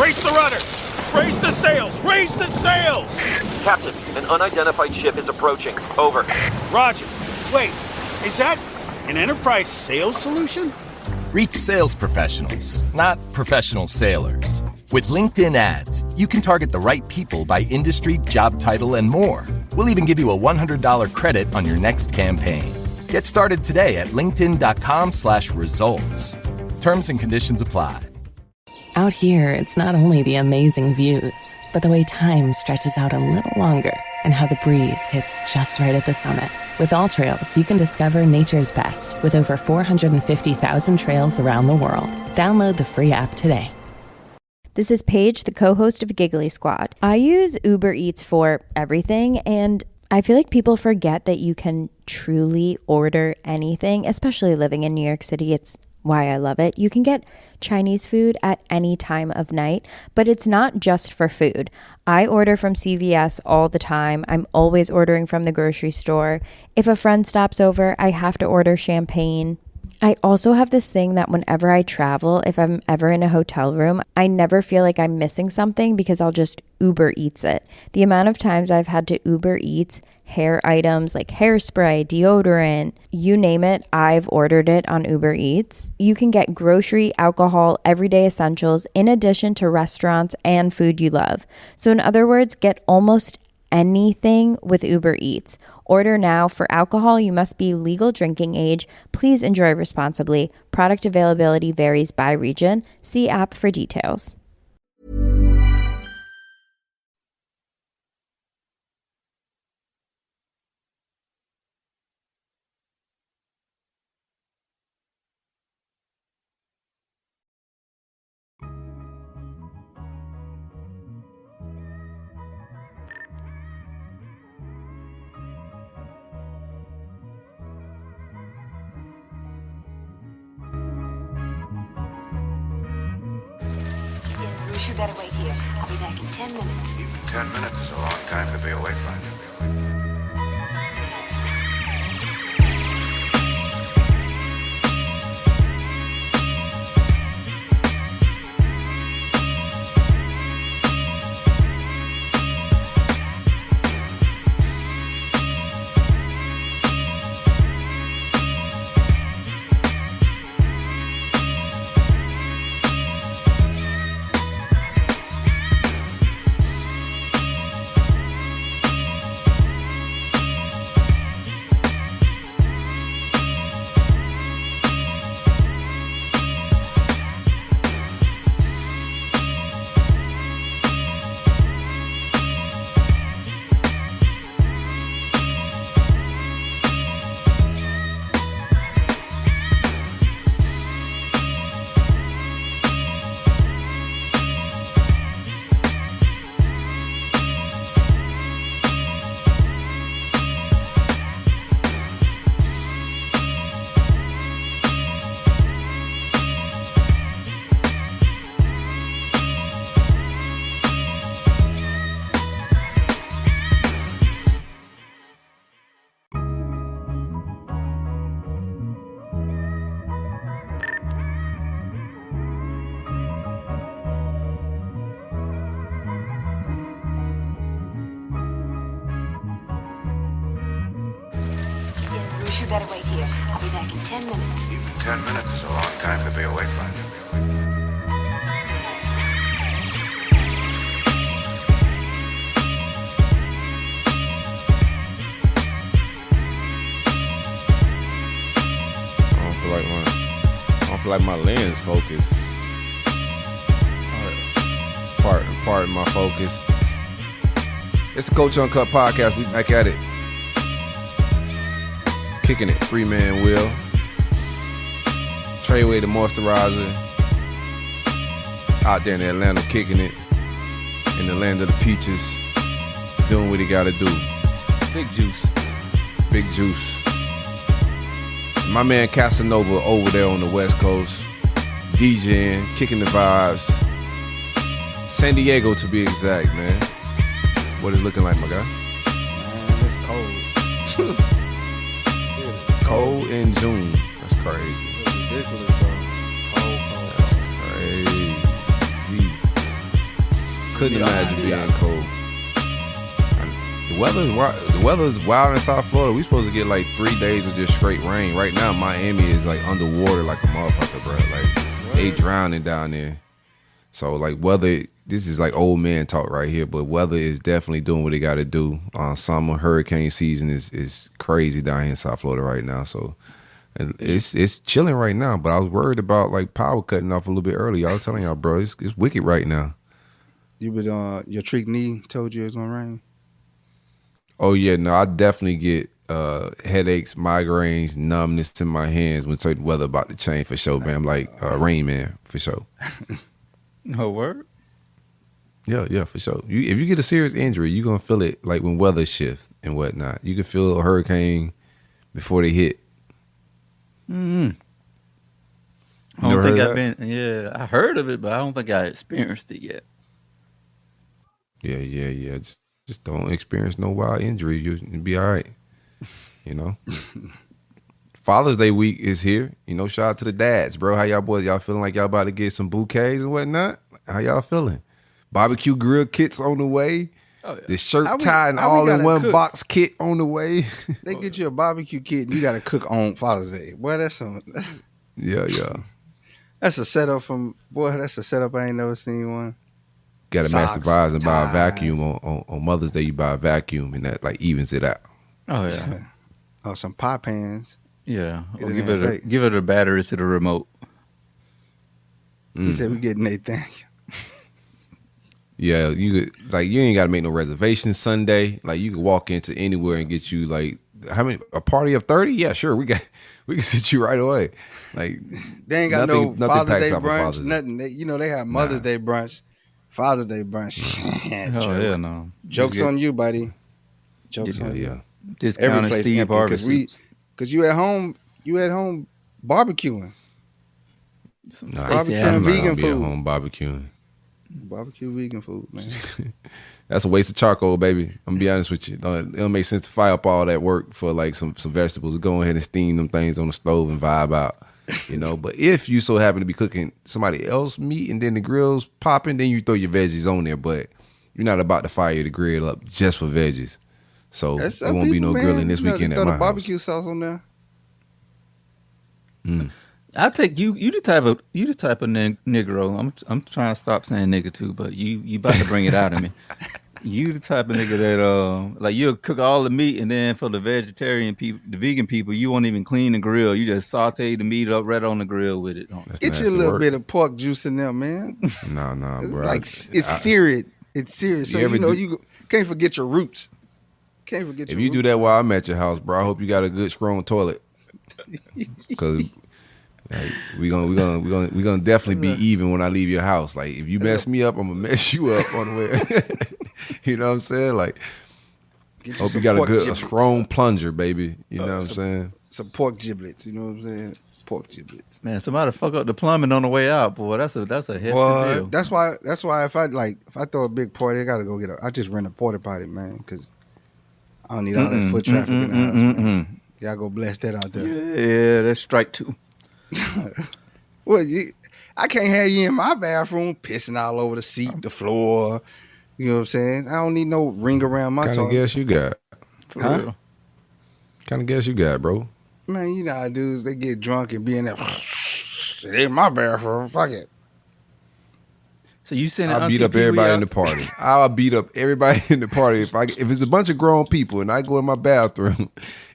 Brace the rudders! Raise the sails! Raise the sails! Captain, an unidentified ship is approaching. Over. Roger. Wait, is that an enterprise sales solution? Reach sales professionals, not professional sailors. With LinkedIn ads, you can target the right people by industry, job title, and more. We'll even give you a $100 credit on your next campaign. Get started today at linkedin.com/results. Terms and conditions apply. Out here, it's not only the amazing views, but the way time stretches out a little longer and how the breeze hits just right at the summit. With All Trails, you can discover nature's best with over 450,000 trails around the world. Download the free app today. This is Paige, the co-host of Giggly Squad. I use Uber Eats for everything, and I feel like people forget that you can truly order anything, especially living in New York City. It's why I love it. You can get Chinese food at any time of night, but it's not just for food. I order from CVS all the time. I'm always ordering from the grocery store. If a friend stops over, I have to order champagne. I also have this thing that whenever I travel, if I'm ever in a hotel room, I never feel like I'm missing something because I'll just Uber Eats it. The amount of times I've had to Uber Eats hair items like hairspray, deodorant, you name it, I've ordered it on Uber Eats. You can get grocery, alcohol, everyday essentials in addition to restaurants and food you love. So in other words, get almost anything with Uber Eats. Order now. For alcohol, you must be legal drinking age. Please enjoy responsibly. Product availability varies by region. See app for details. You better wait here. I'll be back in 10 minutes. Even 10 minutes is a long time to be awake, Brandon. You better wait here. I'll be back in 10 minutes. Even 10 minutes is a long time to be awake, Brandon. I don't feel like my lens focus. Part of my focus. It's the Coach Uncut podcast. We back at it. Kicking it, Freeman Will. Treyway the moisturizer. Out there in Atlanta, kicking it. In the land of the peaches. Doing what he gotta do. Big Juice. Big Juice. My man Casanova over there on the West Coast. DJing, kicking the vibes. San Diego to be exact, man. What is it looking like, my guy? Man, it's cold. Cold in June. That's crazy. It's ridiculous, bro. Cold. That's crazy. Couldn't imagine being cold. The weather is wild in South Florida. We supposed to get like 3 days of just straight rain. Right now, Miami is like underwater like a motherfucker, bro. Like they drowning down there. So like weather, this is like old man talk right here. But weather is definitely doing what they got to do. Summer hurricane season is crazy down here in South Florida right now. So and it's chilling right now. But I was worried about like power cutting off a little bit early. I was telling y'all, bro, it's wicked right now. You would your trick knee told you it was gonna rain. Oh yeah, no, I definitely get headaches, migraines, numbness to my hands when certain weather about to change for sure, man. I'm like Rain Man for sure. No word. Yeah, for sure. If you get a serious injury, you're gonna feel it like when weather shifts and whatnot. You can feel a hurricane before they hit. I don't think I've been. Yeah, I heard of it, but I don't think I experienced it yet. Yeah. Just don't experience no wild injury. You'll be all right. You know. Father's Day week is here. You know, shout out to the dads, bro. How y'all boys? Y'all feeling like y'all about to get some bouquets and whatnot? How y'all feeling? Barbecue grill kits on the way. Oh, yeah. The shirt tie and all-in-one box kit on the way. They get you a barbecue kit and you got to cook on Father's Day. Boy, that's some. Yeah. That's a setup that's a setup I ain't never seen one. Got to match the vibes and buy a vacuum on Mother's Day. You buy a vacuum and that like evens it out. Oh yeah. Oh, some pot pans. Yeah. Or give it a battery to the remote. He said we getting Nathaniel. Yeah, you ain't got to make no reservations Sunday. Like you can walk into anywhere and get you like a party of 30? Yeah, sure. We can sit you right away. Like they ain't got no Father's Day brunch, nothing. They have Mother's Day brunch. Father's Day brunch. Yeah, no. Jokes on you, buddy. Jokes on you. Yeah. Discounted Steve Harvey. Because you at home barbecuing. Barbecuing vegan food. At home barbecuing. Barbecue vegan food, man. That's a waste of charcoal, baby. I'm gonna be honest with you. It don't make sense to fire up all that work for like some vegetables. Go ahead and steam them things on the stove and vibe out. But if you so happen to be cooking somebody else's meat and then the grill's popping, then you throw your veggies on there. But you're not about to fire the grill up just for veggies. So there won't be no grilling this weekend at my house. Barbecue sauce on there. I take you. You the type of Negro. I'm trying to stop saying nigga too, but you about to bring it out of me. You the type of nigga that like you'll cook all the meat and then for the vegetarian people, the vegan people, you won't even clean the grill. You just saute the meat up right on the grill with it. Get you a little bit of pork juice in there, man. No, bro. Like it's seared. It's serious. So you can't forget your roots. If you do that while I'm at your house, bro, I hope you got a good strong toilet. Because like, we gonna definitely be even when I leave your house. Like if you mess me up, I'm gonna mess you up on the way. You know what I'm saying? Like hope you got a strong plunger, baby. You know what I'm saying? Some pork giblets. You know what I'm saying? Pork giblets. Man, somebody fuck up the plumbing on the way out, boy. That's a hefty deal. That's why if I throw a big party, I gotta go I just rent a porta potty, man, because I don't need all that foot traffic in the house. Man. Y'all go bless that out there. Yeah, that's strike two. Well, I can't have you in my bathroom pissing all over the seat, the floor. You know what I'm saying? I don't need no ring around my toilet. Kind of guess you got. Huh? Kind of guess you got, bro. Man, you know how dudes, they get drunk and be in there. It ain't my bathroom. Fuck it. So you send I'll beat up everybody in the party. I'll beat up everybody in the party. If it's a bunch of grown people and I go in my bathroom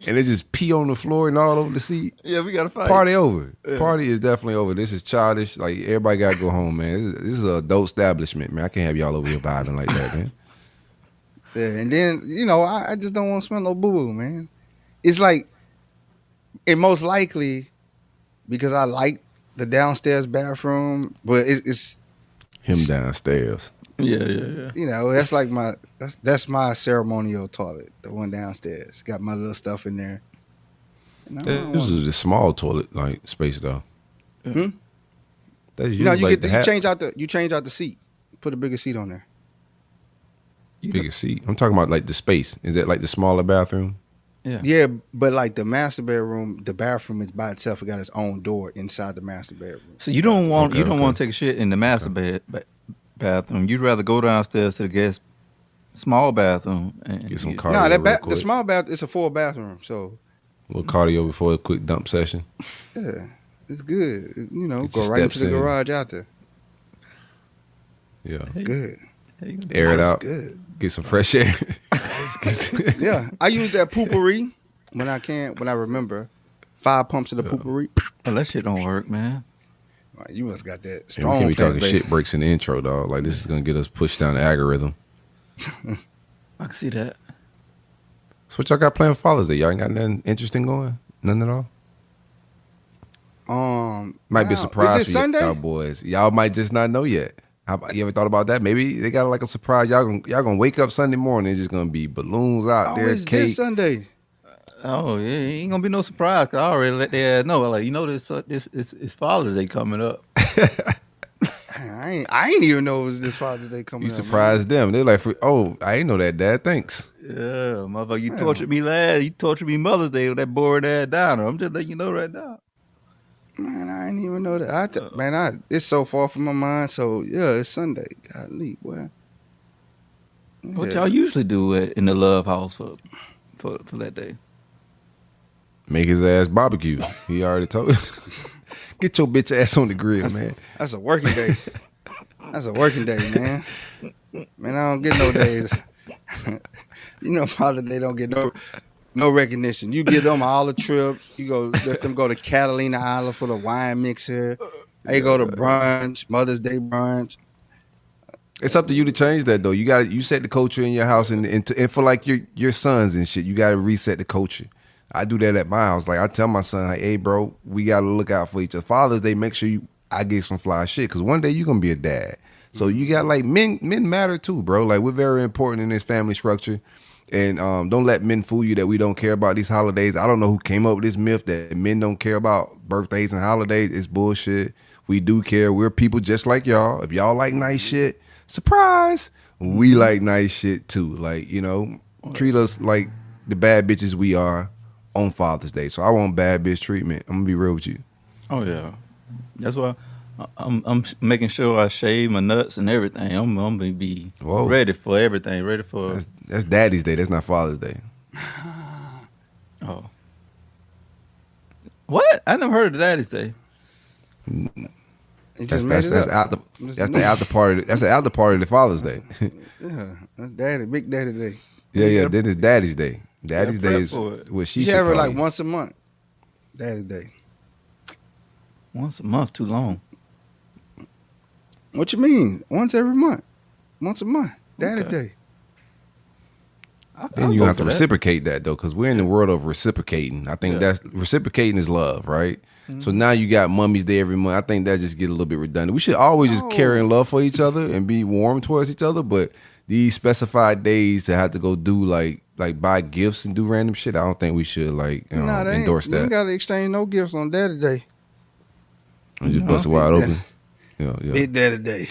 and they just pee on the floor and all over the seat. Yeah, we got to fight. Party over. Yeah. Party is definitely over. This is childish. Like everybody got to go home, man. This is an adult establishment, man. I can't have y'all over here vibing like that, man. Yeah, and then, I just don't want to smell no boo-boo, man. It's like, and most likely because I like the downstairs bathroom, but it's him downstairs. Yeah. That's like that's my ceremonial toilet, the one downstairs. Got my little stuff in there. This is a small toilet like space though. You change out the seat. Put a bigger seat on there. Bigger seat. I'm talking about like the space. Is that like the smaller bathroom? Yeah, but like the master bedroom, the bathroom is by itself. It got its own door inside the master bedroom. So you don't want to take a shit in the master bathroom. You'd rather go downstairs to the guest small bathroom and Get some use- cardio. No, real the quick. small bath is a full bathroom, so A little cardio before a quick dump session. yeah, it's good. You know, Get go your right into steps the in. garage out there. Yeah. It's good. Air it That's out. good. Get some fresh air. Yeah, I use that poopery when I can, when I remember. 5 pumps of the poopery. Oh, that shit don't work, man. You must got that And we strong can't be fat talking bass. shit breaks in the intro, dog. Like this is gonna get us pushed down the algorithm. I can see that. So what y'all got planned for Father's Day? Y'all ain't got nothing interesting going? None at all? Might be a wow. surprise Is it for Sunday? y'all boys. Y'all might just not know yet. You ever thought about that? Maybe they got like a surprise. Y'all gonna wake up Sunday morning. It's just gonna be balloons out Oh, there, it's cake. this Sunday. Oh yeah, ain't gonna be no surprise. 'Cause I already let their ass know. Like, you know, this it's Father's Day coming up. I ain't even know it was this Father's Day coming You up. surprised them. They're like, oh, I ain't know that, Dad. Thanks. Yeah, motherfucker, you Yeah. tortured me You tortured me Mother's Day with that boring ass downer. I'm just letting you know right now. Man, I ain't even know that. It's so far from my mind. So yeah, it's Sunday. Golly, boy. What Yeah. y'all usually do in the Love House for that day? Make his ass barbecue. He already told. Get your bitch ass on the grill, man. That's a working day. That's a working day, man. Man, I don't get no days. You know, Father's Day don't get no recognition. You give them all the trips. You go let them go to Catalina Island for the wine mixer. They go to brunch, Mother's Day brunch. It's up to you to change that though. You set the culture in your house and for like your sons and shit. You got to reset the culture. I do that at my house. Like I tell my son, like, hey bro, we got to look out for each other. Father's Day, make sure I get some fly shit because one day you gonna be a dad. So you got like men matter too, bro. Like we're very important in this family structure. And don't let men fool you that we don't care about these holidays. I don't know who came up with this myth that men don't care about birthdays and holidays. It's bullshit. We do care. We're people just like y'all. If y'all like nice shit, surprise, we like nice shit too. Like, you know, treat us like the bad bitches we are on Father's Day. So I want bad bitch treatment. I'm gonna be real with you. Oh yeah, that's why I'm making sure I shave my nuts and everything. I'm gonna be Whoa. ready for everything. Ready for That's Daddy's Day. That's not Father's Day. oh. What? I never heard of Daddy's Day. It That's just made it up. that's the after party. That's the after party of the Father's Day. Yeah, that's Daddy, Big Daddy Day. yeah. Then it's Daddy's Day. Daddy's Day prep is for it. what she You should have it call like you. once a month. Daddy Day. Once a month, too long. What you mean? Once every month. Once a month. Daddy Okay. Day. Then you have to reciprocate that though, because we're in the world of reciprocating. I think that's reciprocating is love, right? So now you got Mummy's Day every month. I think that just get a little bit redundant. We should always just carry in love for each other and be warm towards each other. But these specified days to have to go do like buy gifts and do random shit, I don't think we should endorse You ain't that. got to exchange no gifts on Daddy Day. And just bust it wide open. Yeah. Big Daddy Day.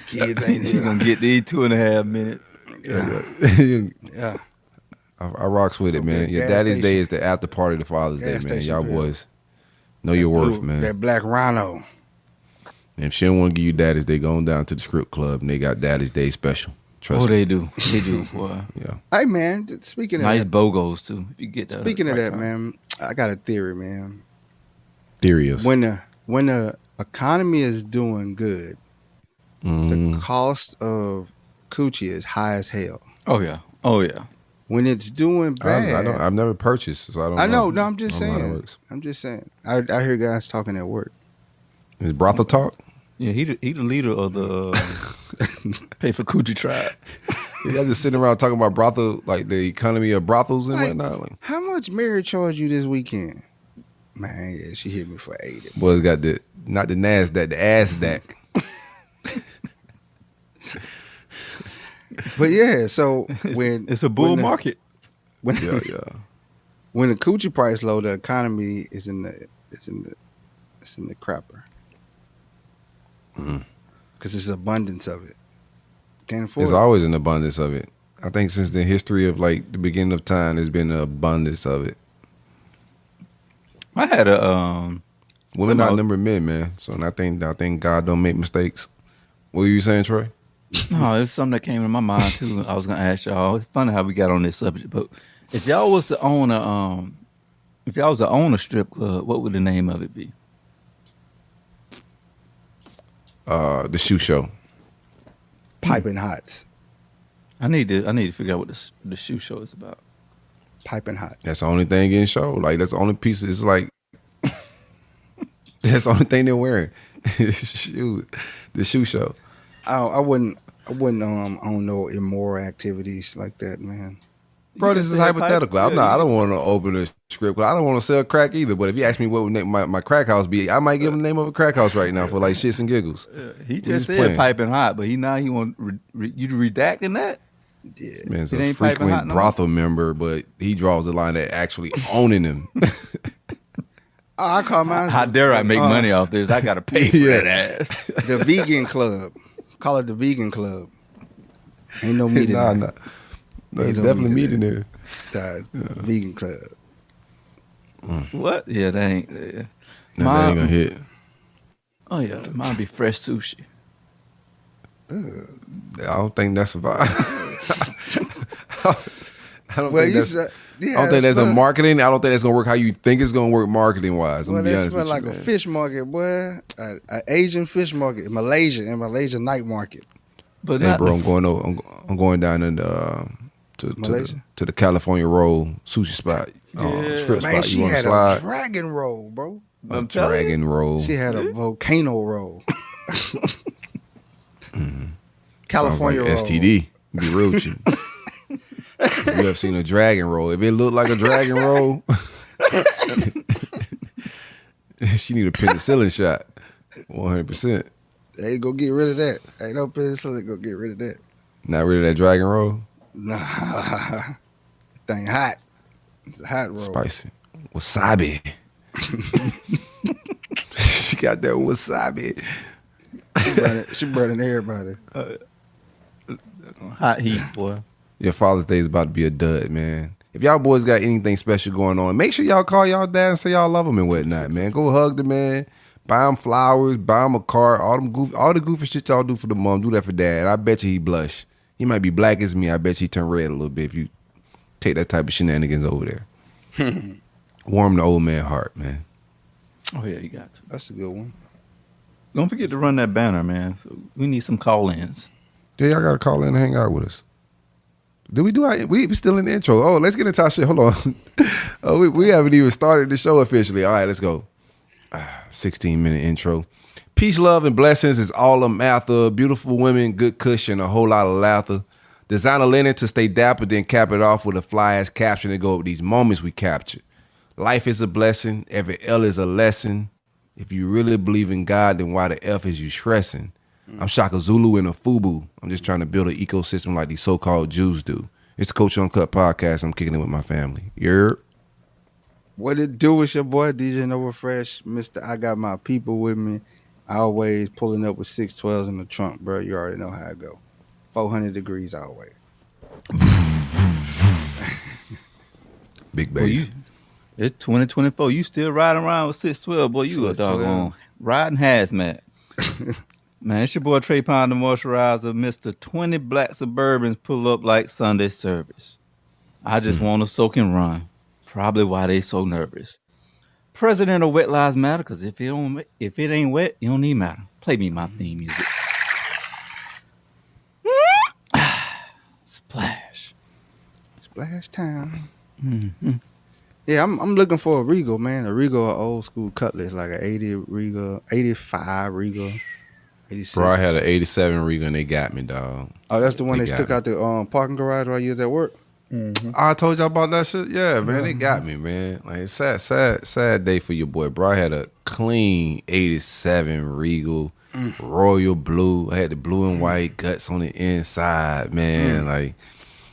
Kids ain't You're gonna get these 2.5 minutes. Yeah. I rocks with it, man. Okay, Yeah, gas Daddy's station. Day is the after party to Father's Day, Gas man. station Y'all grill. boys know your worth, man. That black rhino. And if she don't want to give you Daddy's Day, go on down to the script club and they got Daddy's Day special. Trust Oh, me. they do. They do, boy. Yeah. Hey, man, speaking of Nice that, bogos too. You get that. speaking of right that, time. man, I got a theory, man. Theory is. When the economy is doing good, the cost of coochie is high as hell. Oh yeah. Oh yeah. When it's doing bad, I've never purchased, so I don't know. I know. No, I'm just I don't know how that saying. works. I'm just saying. I hear guys talking at work. Is brothel talk? Yeah, he the leader of the Pay for Coochie tribe. Y'all just sitting around talking about brothel, like the economy of brothels and Like, whatnot. Like, how much Mary charged you this weekend? Man, yeah, she hit me for 80. boys got not the NASDAQ, the ASDAQ. But yeah, so when It's a bull when the- market. when Yeah. when the coochie price low, the economy is in the crapper. Because there's abundance of it. Can't afford There's it. always an abundance of it. I think since the history of like the beginning of time, there's been an abundance of it. I had a Women outnumber men, man. So I think God don't make mistakes. What were you saying, Troy? No, it's something that came to my mind too. I was gonna ask y'all. It's funny how we got on this subject, but if y'all was to own a strip club, what would the name of it be? The Shoe Show. Piping Hot. I need to figure out what the shoe show is about. Piping Hot. That's the only thing getting shown. Like that's the only piece. It's like that's the only thing they're wearing. The shoe show. I wouldn't own no immoral activities like that, man. Bro, this is hypothetical. I don't want to open a strip club. I don't want to sell crack either. But if you ask me what would my crack house be, I might give him the name of a crack house right now for like shits and giggles. He just said piping hot, but he want you to redacting that. Yeah, man's a frequent brothel member, but he draws the line at actually owning them. I call mine. How dare I make money off this? I gotta pay for that ass. The vegan club. Call it the vegan club. Ain't no meat in there. No, there's definitely meat in there. Vegan club. What? Yeah, that ain't. That ain't gonna hit. Oh yeah, mine be fresh sushi. I don't think that's a vibe. I don't think that's a marketing. I don't think that's gonna work how you think it's gonna work marketing wise. Well, that smell like a fish market, boy. An Asian fish market, Malaysia night market. But hey, bro, I'm going down into to the California Roll sushi spot. Strip Man, spot. she had a dragon roll, bro. A dragon roll. She had a volcano roll. California like roll. STD. Be real with you. You ever seen a dragon roll? If it looked like a dragon roll, she need a penicillin shot. 100%. Hey, go get rid of that. Ain't no penicillin. Go get rid of that. Not rid of that dragon roll? Nah. Thing hot. It's a hot roll. Spicy. Wasabi. She got that wasabi. She burning everybody. Hot heat, boy. Your Father's Day is about to be a dud, man. If y'all boys got anything special going on, make sure y'all call y'all dad and say y'all love him and whatnot, man. Go hug the man, buy him flowers, buy him a car, all the goofy shit y'all do for the mom, do that for dad. I bet you he blush. He might be black as me. I bet you he turn red a little bit if you take that type of shenanigans over there. Warm the old man heart, man. Oh yeah, you got to. That's a good one. Don't forget to run that banner, man. So we need some call-ins. Yeah, y'all gotta call in and hang out with us. Did we do we still in the intro? Oh, let's get into our shit. Hold on. We haven't even started the show officially. All right, let's go. 16-minute intro. Peace, love, and blessings is all I'm after. Beautiful women, good cushion, a whole lot of laughter. Designer linen to stay dapper, then cap it off with a fly-ass caption to go over these moments we captured. Life is a blessing. Every L is a lesson. If you really believe in God, then why the F is you stressing? I'm Shaka Zulu and a FUBU. I'm just trying to build an ecosystem like these so-called Jews do. It's the Coach Uncut podcast. I'm kicking it with my family. What it do? It's your boy DJ Nova Fresh, Mr. I got my people with me. Always pulling up with 612s in the trunk, bro. You already know how I go. 400 degrees always. Big bass. It's 2024. You still riding around with 612, boy. You a doggone riding hazmat. Man, it's your boy Trey Pond, the moisturizer. Mr. 20 black Suburbans pull up like Sunday service. I just want to soak and run. Probably why they so nervous. President of Wet Lives Matter, because if it ain't wet, it don't need matter. Play me my theme music. Splash. Splash time. Mm-hmm. Yeah, I'm looking for a Regal, man. A Regal, an old school Cutlass, like an 80 Regal, 85 Regal. 86. Bro, I had an 87 Regal and they got me, dog. Oh, that's the one they took out the parking garage while you was at work? Mm-hmm. I told y'all about that shit. Yeah, man, they got me, man. Like, it's sad day for your boy, bro. I had a clean 87 Regal, royal blue. I had the blue and white guts on the inside, man. Like,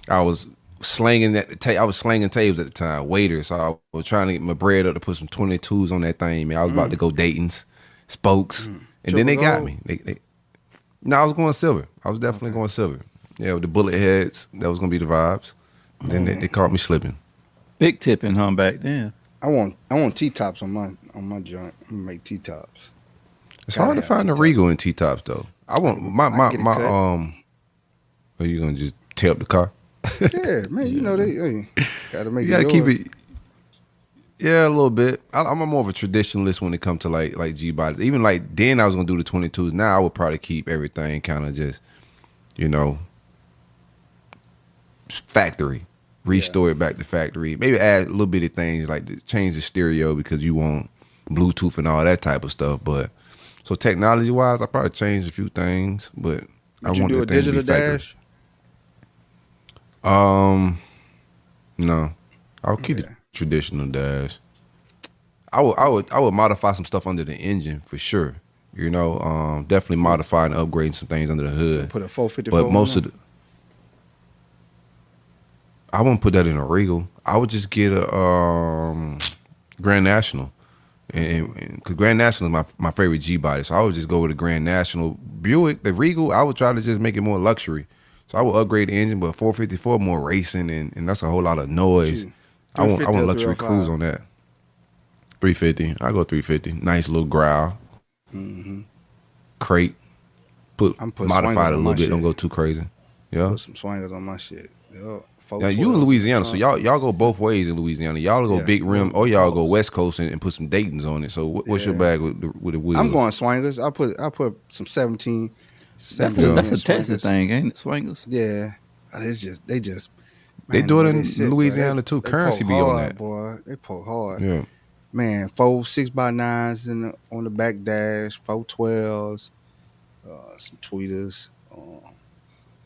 I was slanging I was slanging tables at the time, waiter. So I was trying to get my bread up to put some 22s on that thing, man. I was about to go Dayton's, Spokes. And then they got me. No, I was going silver. I was definitely going silver. Yeah, with the bullet heads, that was going to be the vibes. And then they caught me slipping. Big tipping, back then. I want T-tops on my joint. I'm gonna make T-tops. It's Gotta hard to have find a T-tops. Regal in T-tops though. I want my get it cut. Are you gonna just tear up the car? Yeah, man. You know they gotta make You gotta it keep yours. it. Yeah, a little bit. I'm a more of a traditionalist when it comes to like G bodies. Even like then I was gonna do the 22s. Now I would probably keep everything kind of just, factory. Restore it back to factory. Maybe add a little bit of things like change the stereo because you want Bluetooth and all that type of stuff. But so technology wise, I probably changed a few things. But I Would you want do the a thing to be digital factory. dash? No, I'll keep the traditional dash. I would modify some stuff under the engine for sure. Definitely modify and upgrade some things under the hood. Put a 454. But most on of I wouldn't put that in a Regal. I would just get a Grand National, and because Grand National is my favorite G body, so I would just go with a Grand National. Buick, the Regal, I would try to just make it more luxury. So I would upgrade the engine, but 454 more racing, and that's a whole lot of noise. I want luxury cruise on that. 350. I go 350. Nice little growl. Mm-hmm. Crate. Modify it a little bit. Shit. Don't go too crazy. Yeah. Put some swingers on my shit. Yo, Now you in Louisiana, so y'all go both ways in Louisiana. Y'all go big rim, or y'all go West Coast and put some Daytons on it. So what's your bag with the wheels? I'm going swingers. I put some 17. That's a Texas thing, ain't it? Swingers. Yeah, it's just they they do it in Louisiana too. Currency be on that. Boy, they poke hard. Yeah, man. 4 6x9s on the back dash. 412s. Some tweeters.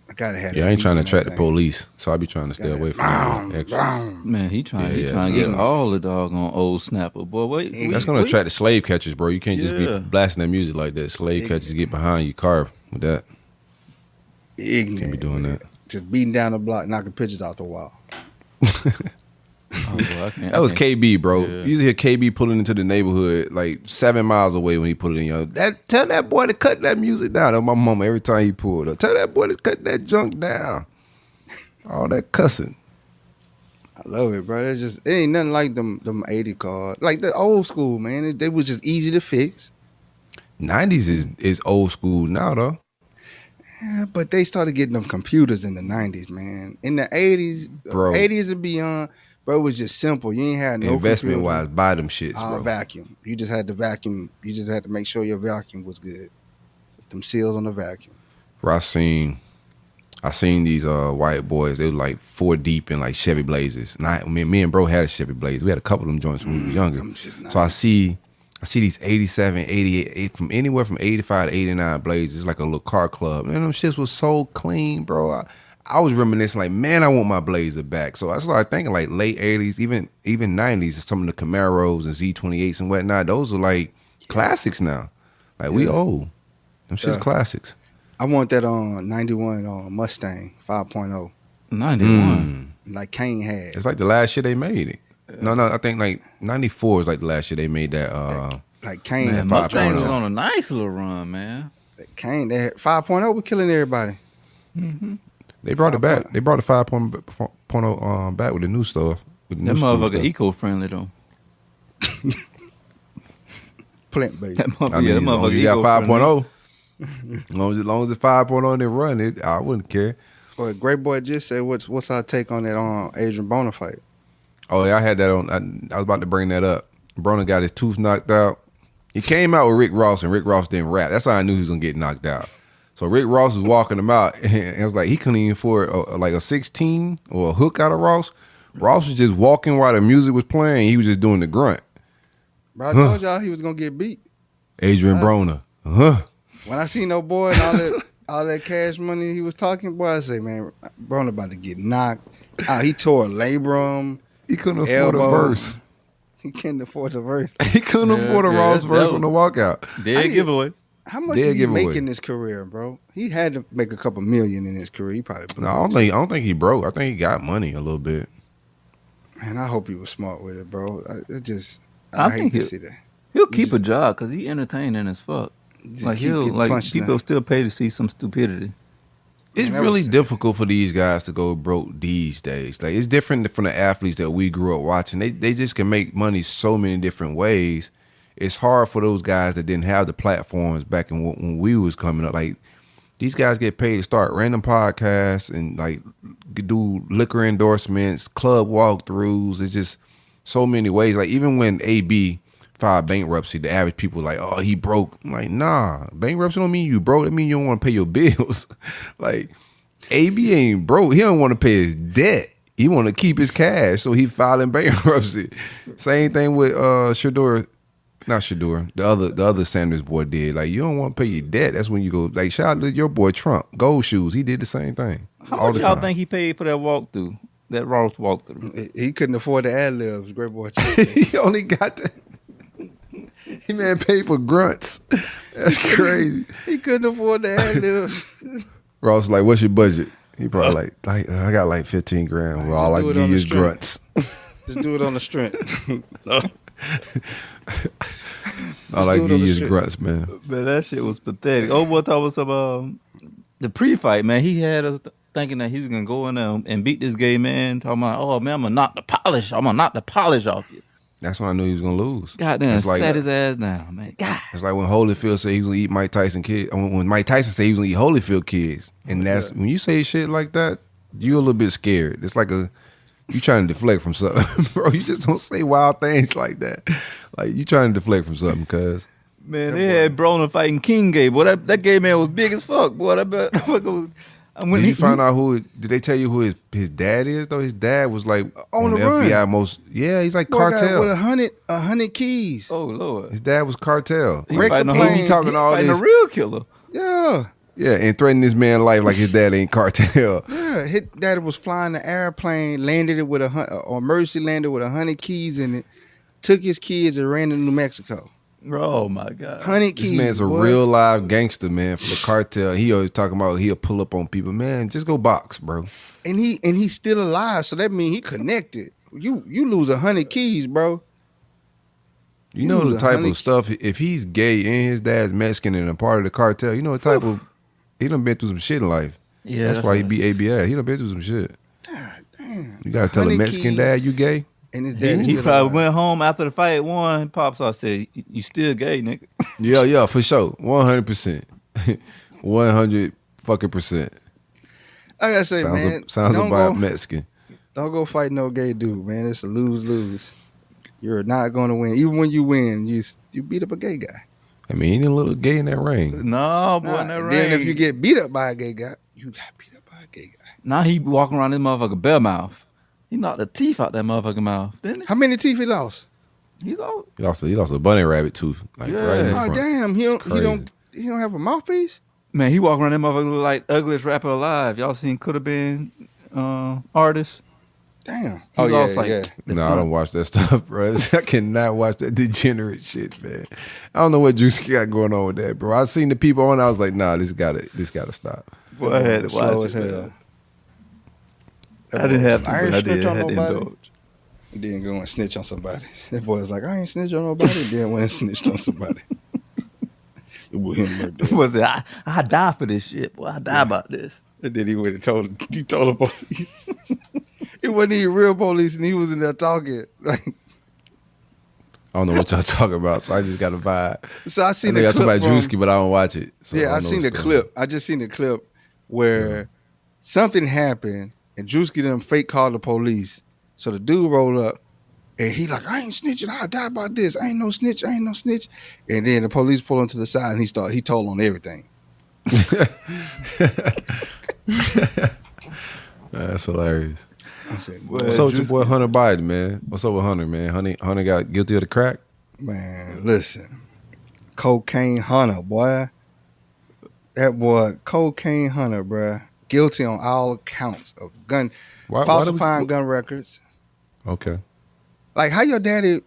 I gotta have. Yeah, I ain't trying to attract the police, so I be trying to stay away from that. Man, he trying to get all the doggone old snapper, boy. Wait, that's gonna attract the slave catchers, bro. You can't just be blasting that music like that. Slave catchers get behind your car with that. Ignorant. Can't be doing that. Just beating down the block, knocking pictures out the wall. That was KB, bro. Yeah. You used to hear KB pulling into the neighborhood like 7 miles away when he put it in. Tell that boy to cut that music down. That's my mama every time he pulled up. Tell that boy to cut that junk down. All that cussing. I love it, bro. It ain't nothing like them 80 cars. Like the old school, man. They was just easy to fix. 90s is old school now, though. Yeah, but they started getting them computers in the 90s, man. In the 80s, bro. 80s and beyond, bro, it was just simple. You ain't had no investment computer. wise, buy them shits, bro. Vacuum. You just had to vacuum. You just had to make sure your vacuum was good. Them seals on the vacuum. Bro, I seen these white boys. They were like 4 deep in like Chevy Blazers. And me and bro had a Chevy Blazer. We had a couple of them joints when we were younger. So I see these 87, 88, from anywhere from 85 to 89 Blazers. It's like a little car club. And them shits was so clean, bro. I was reminiscing like, man, I want my Blazer back. So I started thinking like late 80s, even 90s, some of the Camaros and Z28s and whatnot. Those are like classics now. Like we old. Them shit's classics. I want that 91 Mustang 5.0. 91? Like Kane had. It's like the last year they made it. No, I think like 94 is like the last year they made that. Like Kane. Man, Mustang was on a nice little run, man. Kane, they had 5.0 was killing everybody. Mm-hmm. They brought it back. They brought the 5.0 back with the new stuff. With that motherfucker eco-friendly though. Plant-based. That motherfucker you got 5.0. As long as it's 5.0 and they run it, I wouldn't care. Well, Great Boy just said, what's our take on that Adrian Bona fight? Oh, yeah, I had that on. I was about to bring that up. Broner got his tooth knocked out. He came out with Rick Ross, and Rick Ross didn't rap. That's how I knew he was going to get knocked out. So Rick Ross was walking him out, and it was like he couldn't even afford like a 16 or a hook out of Ross. Ross was just walking while the music was playing. He was just doing the grunt. Bro, I told y'all he was going to get beat. Adrian Broner. When I seen no boy and all that cash money he was talking, boy, I say, man, Broner about to get knocked out. He tore a labrum. He couldn't afford a verse. He couldn't afford the verse. He couldn't afford a Ross verse on the walkout. Dead giveaway. How much did he make in his career, bro? He had to make a couple million in his career. He probably. No, I don't think he broke. I think he got money a little bit. Man, I hope he was smart with it, bro. I hate to see that. He'll keep a job because he entertaining as fuck. Like people still pay to see some stupidity. It's really difficult for these guys to go broke these days. Like it's different from the athletes that we grew up watching. They just can make money so many different ways. It's hard for those guys that didn't have the platforms back in when we was coming up. Like these guys get paid to start random podcasts and like do liquor endorsements, club walkthroughs. It's just so many ways. Like even when AB filed bankruptcy, the average people like, oh, he broke. I'm like, nah, bankruptcy don't mean you broke. It mean you don't want to pay your bills. Like AB ain't broke. He don't want to pay his debt. He want to keep his cash, so he filing bankruptcy. Same thing with Shador. Not Shador. The other Sanders boy did. Like, you don't want to pay your debt. That's when you go. Like, shout out to your boy Trump. Gold shoes. He did the same thing. How much y'all think he paid for that walkthrough? That Ross walkthrough? He couldn't afford the ad libs. Great boy. He only got the. He man paid for grunts. That's crazy. He couldn't afford the ad libs. Ross like, what's your budget? He probably like I got like 15 grand. Well, all I can give you is grunts. Just do it on the strength. All I can give you is grunts, man. Man, that shit was pathetic. Oh, what I was about the pre-fight, man. He had us thinking that he was gonna go in there and beat this gay man. Talking about, oh man, I'm gonna knock the polish off you. That's when I knew he was gonna lose. Goddamn, sat his ass down, man. God. It's like when Holyfield said he was gonna eat Mike Tyson kids. When Mike Tyson said he was gonna eat Holyfield kids, and that's when you say shit like that, you're a little bit scared. It's like you trying to deflect from something, bro. You just don't say wild things like that. Like you trying to deflect from something, cuz. Man, they had Broner fighting King Gay. Boy, that gay man was big as fuck. Boy, that was. Did you find out who? Did they tell you who his dad is? Though his dad was like on the FBI most. Yeah, he's like cartel with 100 keys. Oh Lord, his dad was cartel. He fighting a real killer. Yeah. Yeah, and threatening this man's life like his dad ain't cartel. Yeah, his daddy was flying the airplane, landed it with emergency landed with 100 keys in it, took his kids and ran to New Mexico. Oh my God, 100 keys. This man's a real live gangster, man, for the cartel. He always talking about he'll pull up on people. Man, just go box, bro. And he's still alive, so that means he connected. You lose 100 keys, bro. You know the type of stuff. If he's gay and his dad's Mexican and a part of the cartel, you know the type of. He done been through some shit in life. Yeah, that's why he beat ABI. He done been through some shit. God damn. You gotta tell a Mexican dad you gay. And his dad he probably went home after the fight won. Pops I said, "You still gay, nigga?" Yeah, for sure, 100%, 100 fucking percent. I gotta say, sounds about Mexican. Don't go fight no gay dude, man. It's a lose-lose. You're not gonna win. Even when you win, you beat up a gay guy. I mean, he didn't look gay in that ring. No, boy, in that ring. Then if you get beat up by a gay guy, you got beat up by a gay guy. Now he walking around this motherfucker bare mouth. He knocked the teeth out that motherfucking mouth, didn't he? How many teeth he lost? He lost a bunny rabbit tooth. Like, yeah. right in his front. front. Damn, he don't have a mouthpiece? Man, he walking around that motherfucker look like ugliest rapper alive. Y'all seen Could Have Been artist? Damn. Yeah. No, I don't watch that stuff, bro. I cannot watch that degenerate shit, man. I don't know what Juicy got going on with that, bro. I seen the people on. I was like, nah, this gotta stop. Boy, I had to slow watch as hell. I didn't have to. I ain't snitch on nobody. Indulge. Then go and snitch on somebody. That boy's like, I ain't snitch on nobody. Then went and snitched on somebody. It was him murder. Was it? I die for this shit, boy. I die about this. And then he went and told the police. It wasn't even real police, and he was in there talking. Like, I don't know what y'all talking about, so I just got a vibe. So I seen the clip. I talk about from, Drewski, but I don't watch it. So yeah, I seen the clip. I just seen the clip where something happened, and Drewski them fake called the police. So the dude rolled up, and he like, I ain't snitching. I'll die about this. I ain't no snitch. And then the police pull him to the side, and he told on everything. That's hilarious. Said, what's up with your boy Hunter Biden, man? What's up with Hunter, man? Hunter got guilty of the crack? Man, listen. Cocaine Hunter, boy. That boy, Cocaine Hunter, bruh. Guilty on all counts of falsifying gun records. Okay. Like, how your daddy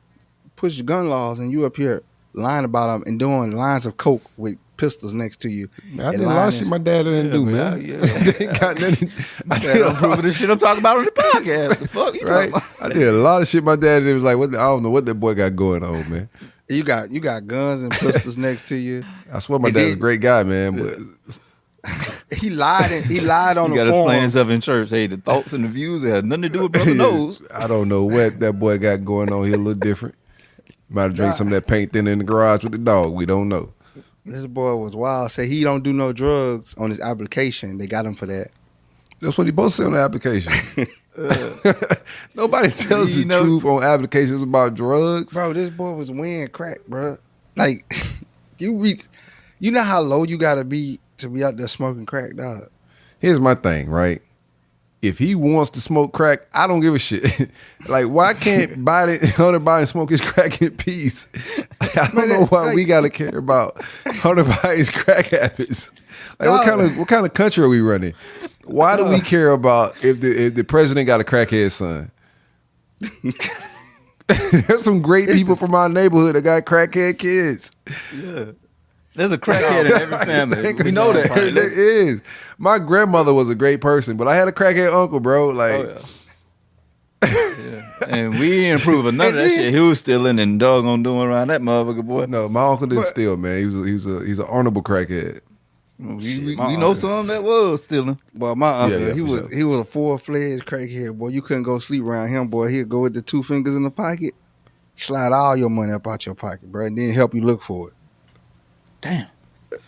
pushed gun laws and you up here lying about them and doing lines of coke with pistols next to you. Man, I did a lot of shit my dad didn't do, man. They got nothing. I did a the shit I'm talking about on the podcast. The fuck you right? I did a lot of shit my dad did. Was like, I don't know what that boy got going on, man. You got guns and pistols next to you. I swear my dad's a great guy, man. But He lied on You the got to explain forum. himself in church. Hey, the thoughts and the views have nothing to do with Brother Nose. I don't know what that boy got going on here. A little different. Might have drank some of that paint thinner in the garage with the dog. We don't know. This boy was wild. Say he don't do no drugs on his application. They got him for that. That's what he supposed to say on the application. Nobody tells the truth on applications about drugs. Bro, this boy was wearing crack, bro. Like, you know how low you gotta be to be out there smoking crack, dog. Here's my thing, right? If he wants to smoke crack, I don't give a shit. Like, why can't Hunter Biden smoke his crack in peace? I don't know why we gotta care about Hunter Biden's crack habits. Like, what kind of country are we running? Why do we care about if the president got a crackhead son? There's some great people from our neighborhood that got crackhead kids. Yeah. There's a crackhead in every family. We know that. There is. My grandmother was a great person, but I had a crackhead uncle, bro. Like, yeah. And we didn't approve of none of that shit. He was stealing and doggone doing around that motherfucker, boy. No, my uncle didn't steal, man. He's an honorable crackhead. We know some that was stealing. Well, my uncle, yeah, he was a full-fledged crackhead, boy. You couldn't go sleep around him, boy. He'd go with the 2 fingers in the pocket, slide all your money up out your pocket, bro, and then help you look for it. Damn.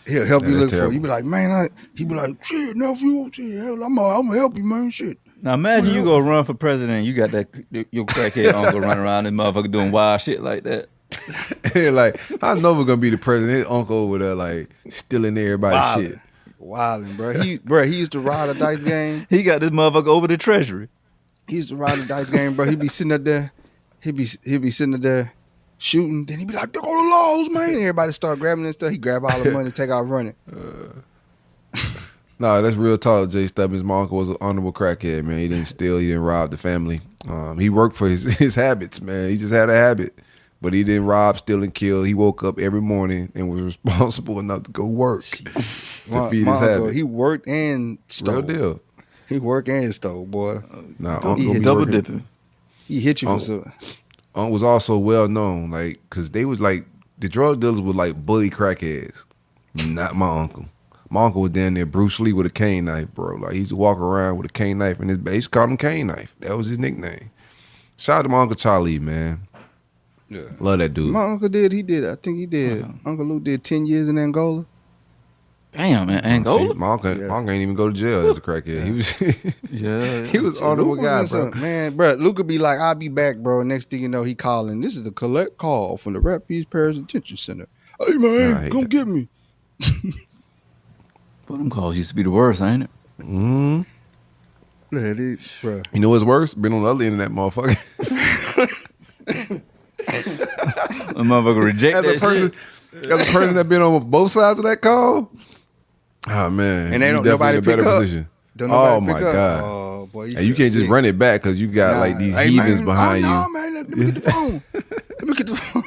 He'll help you look terrible. for it. You be like, man, he be like, shit, nephew, shit, I'm gonna help you, man, shit. Now imagine you go run for president, you got your crackhead uncle running around and motherfucker doing wild shit like that. Like, I know we're gonna be the president. His uncle over there, like, stealing everybody's shit. Wilding, bro. He used to ride a dice game. He got this motherfucker over the treasury. He used to ride a dice game, bro. He'd be sitting up there. He'd be sitting up there shooting. Then he'd be like, "There go the laws, man." Everybody start grabbing and stuff. He grab all the money, take off running. Nah, that's real talk, Jay Stubbins. My uncle was an honorable crackhead, man. He didn't steal. He didn't rob the family. He worked for his habits, man. He just had a habit. But he didn't rob, steal, and kill. He woke up every morning and was responsible enough to go work to feed his habit. He worked and stole. Real deal. He worked and stole, boy. Nah, Uncle he double dipping. He hit you for something. Uncle was also well known, like, because they was like, the drug dealers were like bully crackheads. Not my uncle. My uncle was down there, Bruce Lee with a cane knife, bro. Like, he used to walk around with a cane knife in his base. Called him Cane Knife. That was his nickname. Shout out to my Uncle Charlie, man. Yeah. Love that dude. My uncle did. I think he did. Uncle Luke did 10 years in Angola. Damn, man, Angola. See, my uncle ain't even go to jail as a crackhead. He was, he was honorable guy, bro. Man, bro, Luke would be like, "I'll be back, bro." Next thing you know, he calling. This is a collect call from the Rapides Parish Detention Center. Hey man, come get me. But them calls used to be the worst, ain't it? Mm-hmm. Yeah, it is, bro. You know what's worse? Been on the other end of that motherfucker. A motherfucker reject as a person that been on both sides of that call. Oh man, and they don't definitely nobody in a better pick up. position. Oh my god! Oh boy, and you can't just run it back because you got like these heathens behind you. No man, let me get the phone. Let me get the phone.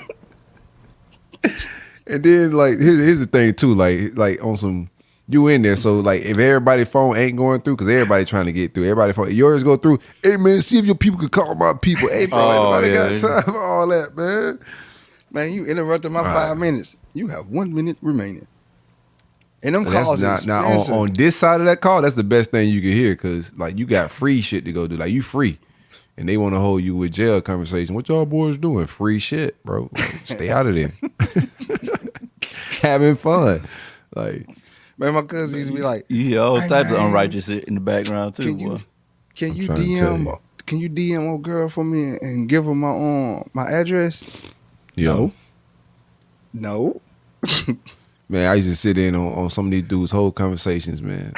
And then like here's the thing too, like on some. You in there, so like if everybody's phone ain't going through, because everybody trying to get through, everybody's phone, yours go through. Hey man, see if your people could call my people. Hey bro, nobody got time for all that, man. Man, you interrupted my 5 minutes. You have 1 minute remaining. And them calls now on this side of that call, that's the best thing you can hear, because like you got free shit to go do. Like you free. And they want to hold you with jail conversation. What y'all boys doing? Free shit, bro. Like, stay out of there. Having fun. Like, man, my cousin used to be like, "Yeah, all types of unrighteous shit in the background too." Can you DM old girl for me and give her my address? Yo. No. Man, I used to sit in on some of these dudes' whole conversations, man.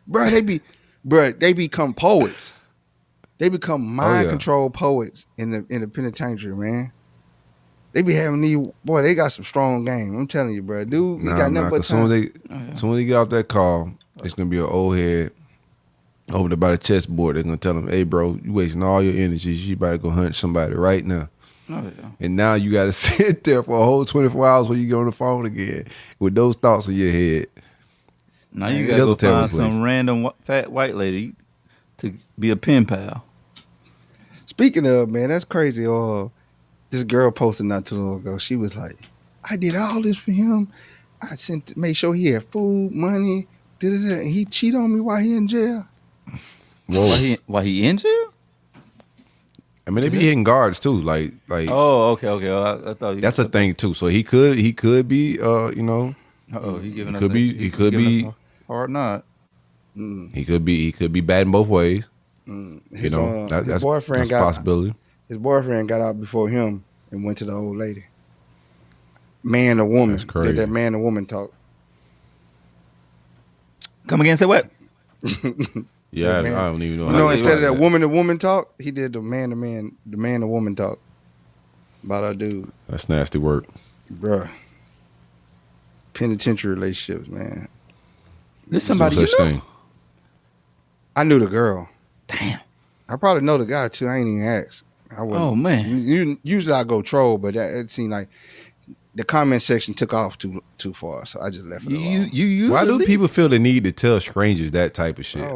Like, they become poets. They become mind control poets in the penitentiary, man. They be having they got some strong game. I'm telling you, bro. Dude, he got nothing but time. As soon as they get off that call, it's gonna be an old head over there by the chessboard. They're gonna tell him, "Hey, bro, you wasting all your energy. You better go hunt somebody right now." Oh, yeah. And now you got to sit there for a whole 24 hours when you get on the phone again with those thoughts in your head. Now you got to go find some random fat white lady to be a pen pal. Speaking of, man, that's crazy. This girl posted not too long ago. She was like, "I did all this for him. I made sure he had food, money, and he cheat on me while he in jail. Whoa. Why he in jail? I mean, they be hitting guards too. Like. Oh, okay. I thought that's a thing too. So he could be, you know. He giving he could be hard not. He could be bad in both ways. His, you know, his boyfriend that's a possibility. His boyfriend got out before him and went to the old lady. Man or woman. That's crazy. Did that man or woman talk. Come again, say what? Yeah, I don't even know. You know, instead of that woman to woman talk, he did the man to woman talk about our dude. That's nasty work. Bruh. Penitentiary relationships, man. There's somebody no such thing. I knew the girl. Damn. I probably know the guy too. I ain't even asked. Oh man. Usually I go troll, but it seemed like the comment section took off too far, so I just left it alone. Why do people feel the need to tell strangers that type of shit?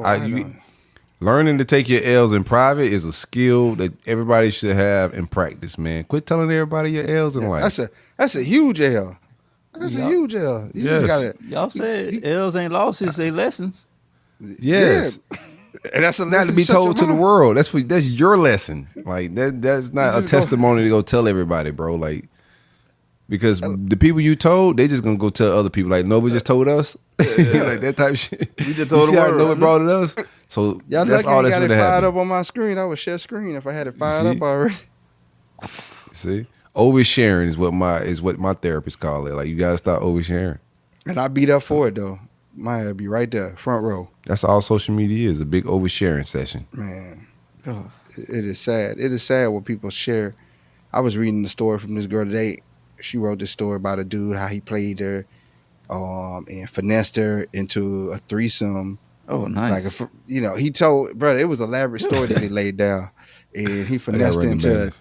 Learning to take your L's in private is a skill that everybody should have in practice, man. Quit telling everybody your L's in life. That's a huge L. That's a huge L. You just gotta, y'all said L's ain't losses, they lessons. Yes. Yeah. And that's a not to be told to the world. That's your lesson. Like that's not a testimony to go tell everybody, bro. Like, because the people you told, they just gonna go tell other people. Like, nobody just told us. Like that type of shit. We just told the world. Nobody brought it us. So y'all that's all that's got gonna it fired happen. up on my screen. I would share screen if I had it fired up already. See, oversharing is what my therapist call it. Like, you gotta stop oversharing. And I beat up for it though. Might be right there, front row. That's all social media is, a big oversharing session. Man, it is sad. It is sad what people share. I was reading the story from this girl today. She wrote this story about a dude, how he played her and finessed her into a threesome. Oh, nice. Like, he told, brother, it was an elaborate story that he laid down. And he finessed her into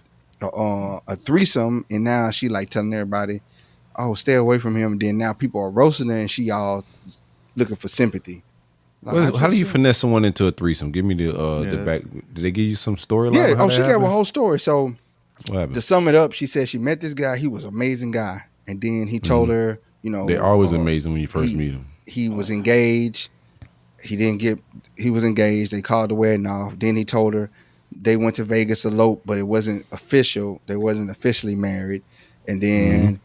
a threesome. And now she like telling everybody, oh, stay away from him. And then now people are roasting her and she all looking for sympathy. Like, how do you finesse someone into a threesome? Give me the back. Did they give you some storyline? Yeah. Oh, she gave a whole story. So what happened? To sum it up, she said she met this guy. He was an amazing guy. And then he told her, they're always amazing when you first meet them. He was engaged. He was engaged. They called the wedding off. Then he told her they went to Vegas elope, but it wasn't official. They wasn't officially married. And then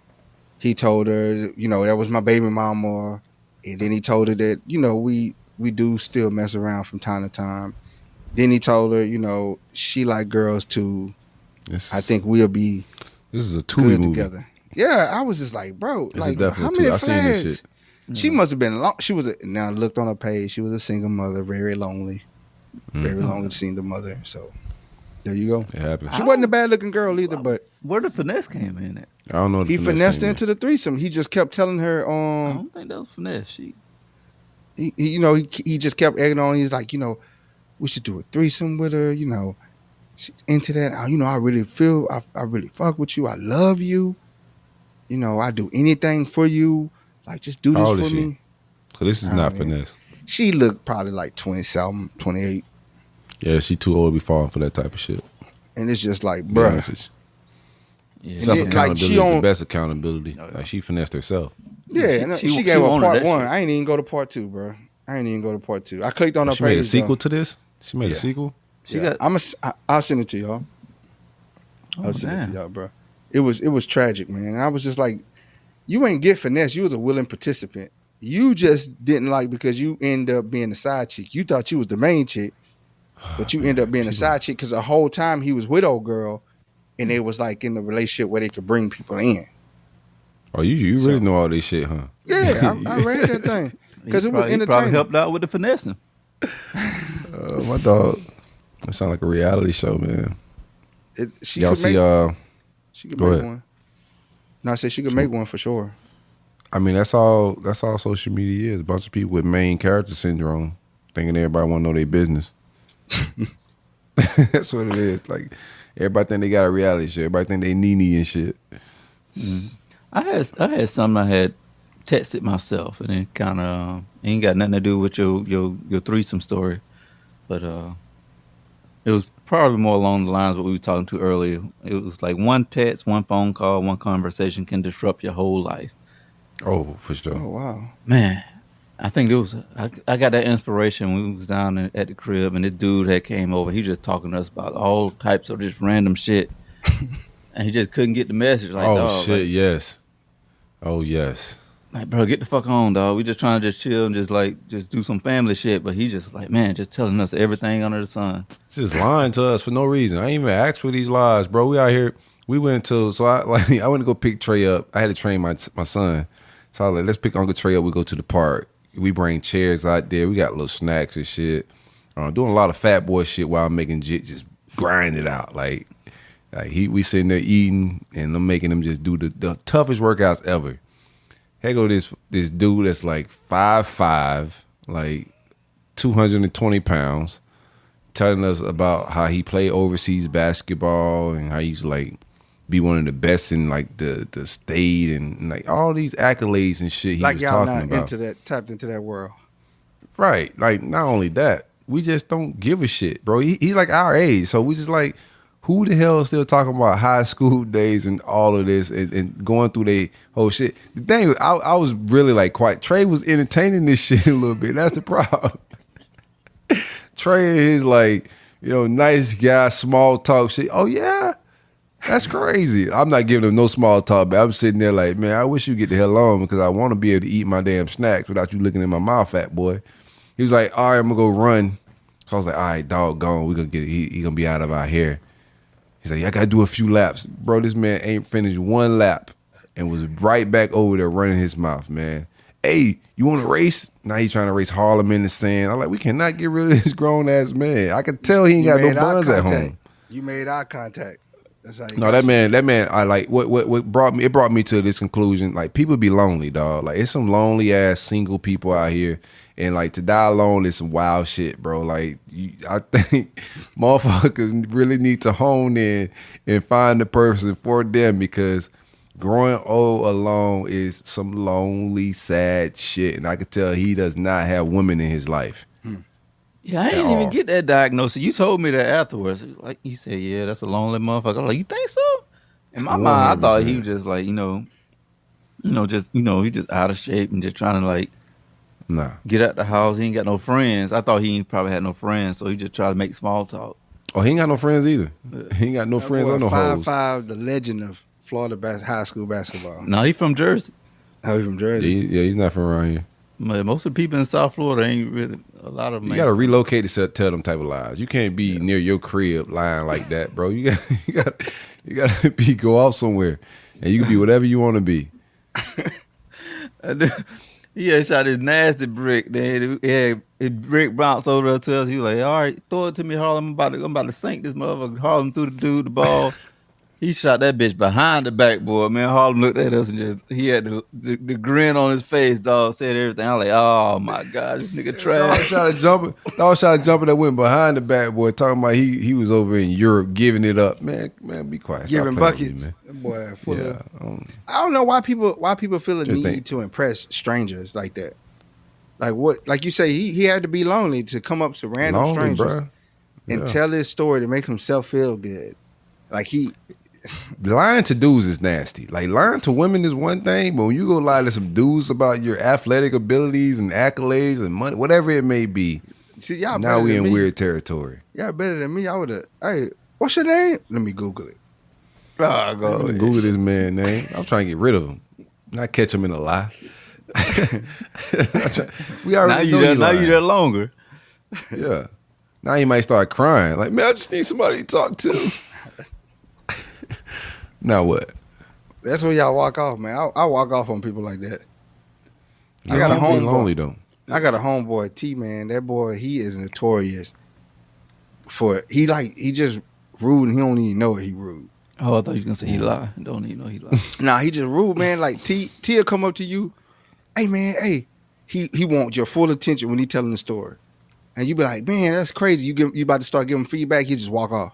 he told her, that was my baby mama. And then he told her that, we do still mess around from time to time. Then he told her, she like girls too. I think we'll be this is a good movie together. Yeah, I was just like, bro, like how many flags? Seen this shit. She must have been now I looked on her page. She was a single mother, very lonely, very lonely single mother. So there you go. It happened. She wasn't a bad looking girl either, but where the finesse came in at? I don't know. He finessed into the threesome. He just kept telling her. I don't think that was finesse. He just kept egging on. He's like, we should do a threesome with her. She's into that. I really feel. I really fuck with you. I love you. I do anything for you. Like, just do this for me. So this is not finesse. She looked probably like 27, 28. Yeah, she too old to be falling for that type of shit. And it's just like, bruh. Self-accountability is the best accountability. Like, she finessed herself. Yeah, and she gave her part one. I ain't even go to part two, bro. I clicked on her page. She made a sequel to this? She made a sequel? I'll send it to y'all. I'll send it to y'all, bro. It was tragic, man. And I was just like, you ain't get finesse. You was a willing participant. You just didn't like because you end up being the side chick. You thought you was the main chick, but you end up being a side chick because the whole time he was with old girl, and they was like in the relationship where they could bring people in. Oh, you really know all this shit, huh? Yeah, I read that thing because it was entertaining. He probably helped out with the finessing. My dog. That sound like a reality show, man. She could make ahead. one. No, I said she could make one for sure. I mean, that's all social media is. A bunch of people with main character syndrome thinking everybody want to know their business. That's what it is. Like, everybody think they got a reality show. Everybody think they Nene and shit. I had something I had texted myself, and it kind of ain't got nothing to do with your threesome story, but it was probably more along the lines of what we were talking to earlier. It was like one text, one phone call, one conversation can disrupt your whole life. Oh, for sure. Oh, wow. Man, I think it was I got that inspiration when we was down at the crib, and this dude had came over. He just talking to us about all types of just random shit, and he just couldn't get the message. Like, Oh dog, shit, like, yes. Oh yes. like, bro, get the fuck on, dog. We just trying to just chill and just do some family shit. But he just like, man, just telling us everything under the sun. Just lying to us for no reason. I ain't even asked for these lies, bro. We out here. We went to I went to go pick Trey up. I had to train my son. So I was like, let's pick Uncle Trey up. We go to the park. We bring chairs out there. We got little snacks and shit. Doing a lot of fat boy shit while I'm making just grind it out. Like we sitting there eating and I'm making him just do the toughest workouts ever. Here go this dude that's like 5'5", like 220 pounds, telling us about how he played overseas basketball and how he's like be one of the best in like the state and like all these accolades and shit he like was y'all talking not about. tapped into that world. Right. Like not only that, we just don't give a shit, bro. He's like our age. So we just like, who the hell is still talking about high school days and all of this and going through their whole shit? The thing, I was really like Trey was entertaining this shit a little bit. That's the problem. Trey is like, nice guy, small talk shit. Oh yeah? That's crazy. I'm not giving him no small talk, but I'm sitting there like, man, I wish you get the hell on because I want to be able to eat my damn snacks without you looking in my mouth, fat boy. He was like, all right, I'm going to go run. So I was like, all right, doggone, we're going to get he going to be out of our hair. He's like, I got to do a few laps. Bro, this man ain't finished one lap and was right back over there running his mouth, man. Hey, you want to race? Now he's trying to race Harlem in the sand. I'm like, we cannot get rid of this grown-ass man. I can tell he ain't got no buns at home. You made eye contact. That's how No, that man, I like what brought me to this conclusion. Like, people be lonely, dog. Like, it's some lonely ass single people out here, and like to die alone is some wild shit, bro. Like, I think motherfuckers really need to hone in and find the person for them because growing old alone is some lonely, sad shit, and I could tell he does not have women in his life. Yeah, I didn't even get that diagnosis. You told me that afterwards. Like you said, yeah, that's a lonely motherfucker. I'm like, you think so? In my mind, I thought he was just like, he just out of shape and just trying to like get out the house. He ain't got no friends. I thought he probably had no friends, so he just tried to make small talk. Oh, he ain't got no friends either. He ain't got no friends or no hoes. 5'5", the legend of Florida high school basketball. No, he from Jersey. Oh, he from Jersey? Yeah, he's not from around here. Most of the people in South Florida ain't really a lot of them. You got to relocate to tell them type of lies. You can't be near your crib lying like that, bro. You got to go off somewhere, and you can be whatever you want to be. He had shot his nasty brick. Then his brick bounced over to us. He was like, "All right, throw it to me, Harlem. I'm about to sink this motherfucker." Harlem threw the ball. He shot that bitch behind the backboard, man. Harlem looked at us and he had the grin on his face, dog, said everything. I was like, oh my God, this nigga trash. Dog shot a jumper that went behind the backboard, talking about he was over in Europe giving it up. Man, be quiet. Giving buckets. That boy full of, I don't know why people feel the need to impress strangers like that. Like what? Like you say, he had to be lonely to come up to random strangers and tell his story to make himself feel good. Like lying to dudes is nasty. Like lying to women is one thing, but when you go lie to some dudes about your athletic abilities and accolades and money, whatever it may be, see, y'all now we in weird territory. Y'all better than me. I would have. Hey, what's your name? Let me Google it. Google this man's name. I'm trying to get rid of him, not catch him in a lie. We already now you there longer. Yeah. Now he might start crying. Like, man, I just need somebody to talk to. Now what? That's when y'all walk off, man. I walk off on people like that. I got a homeboy. Lonely though. I got a homeboy, T, man. That boy, he is notorious for he just rude and he don't even know it. He rude. Oh, I thought you was gonna say he lie. Don't even know he lie. Nah, he just rude, man. Like T will come up to you, hey man, hey. He wants your full attention when he telling the story, and you be like, man, that's crazy. You about to start giving feedback. He just walk off.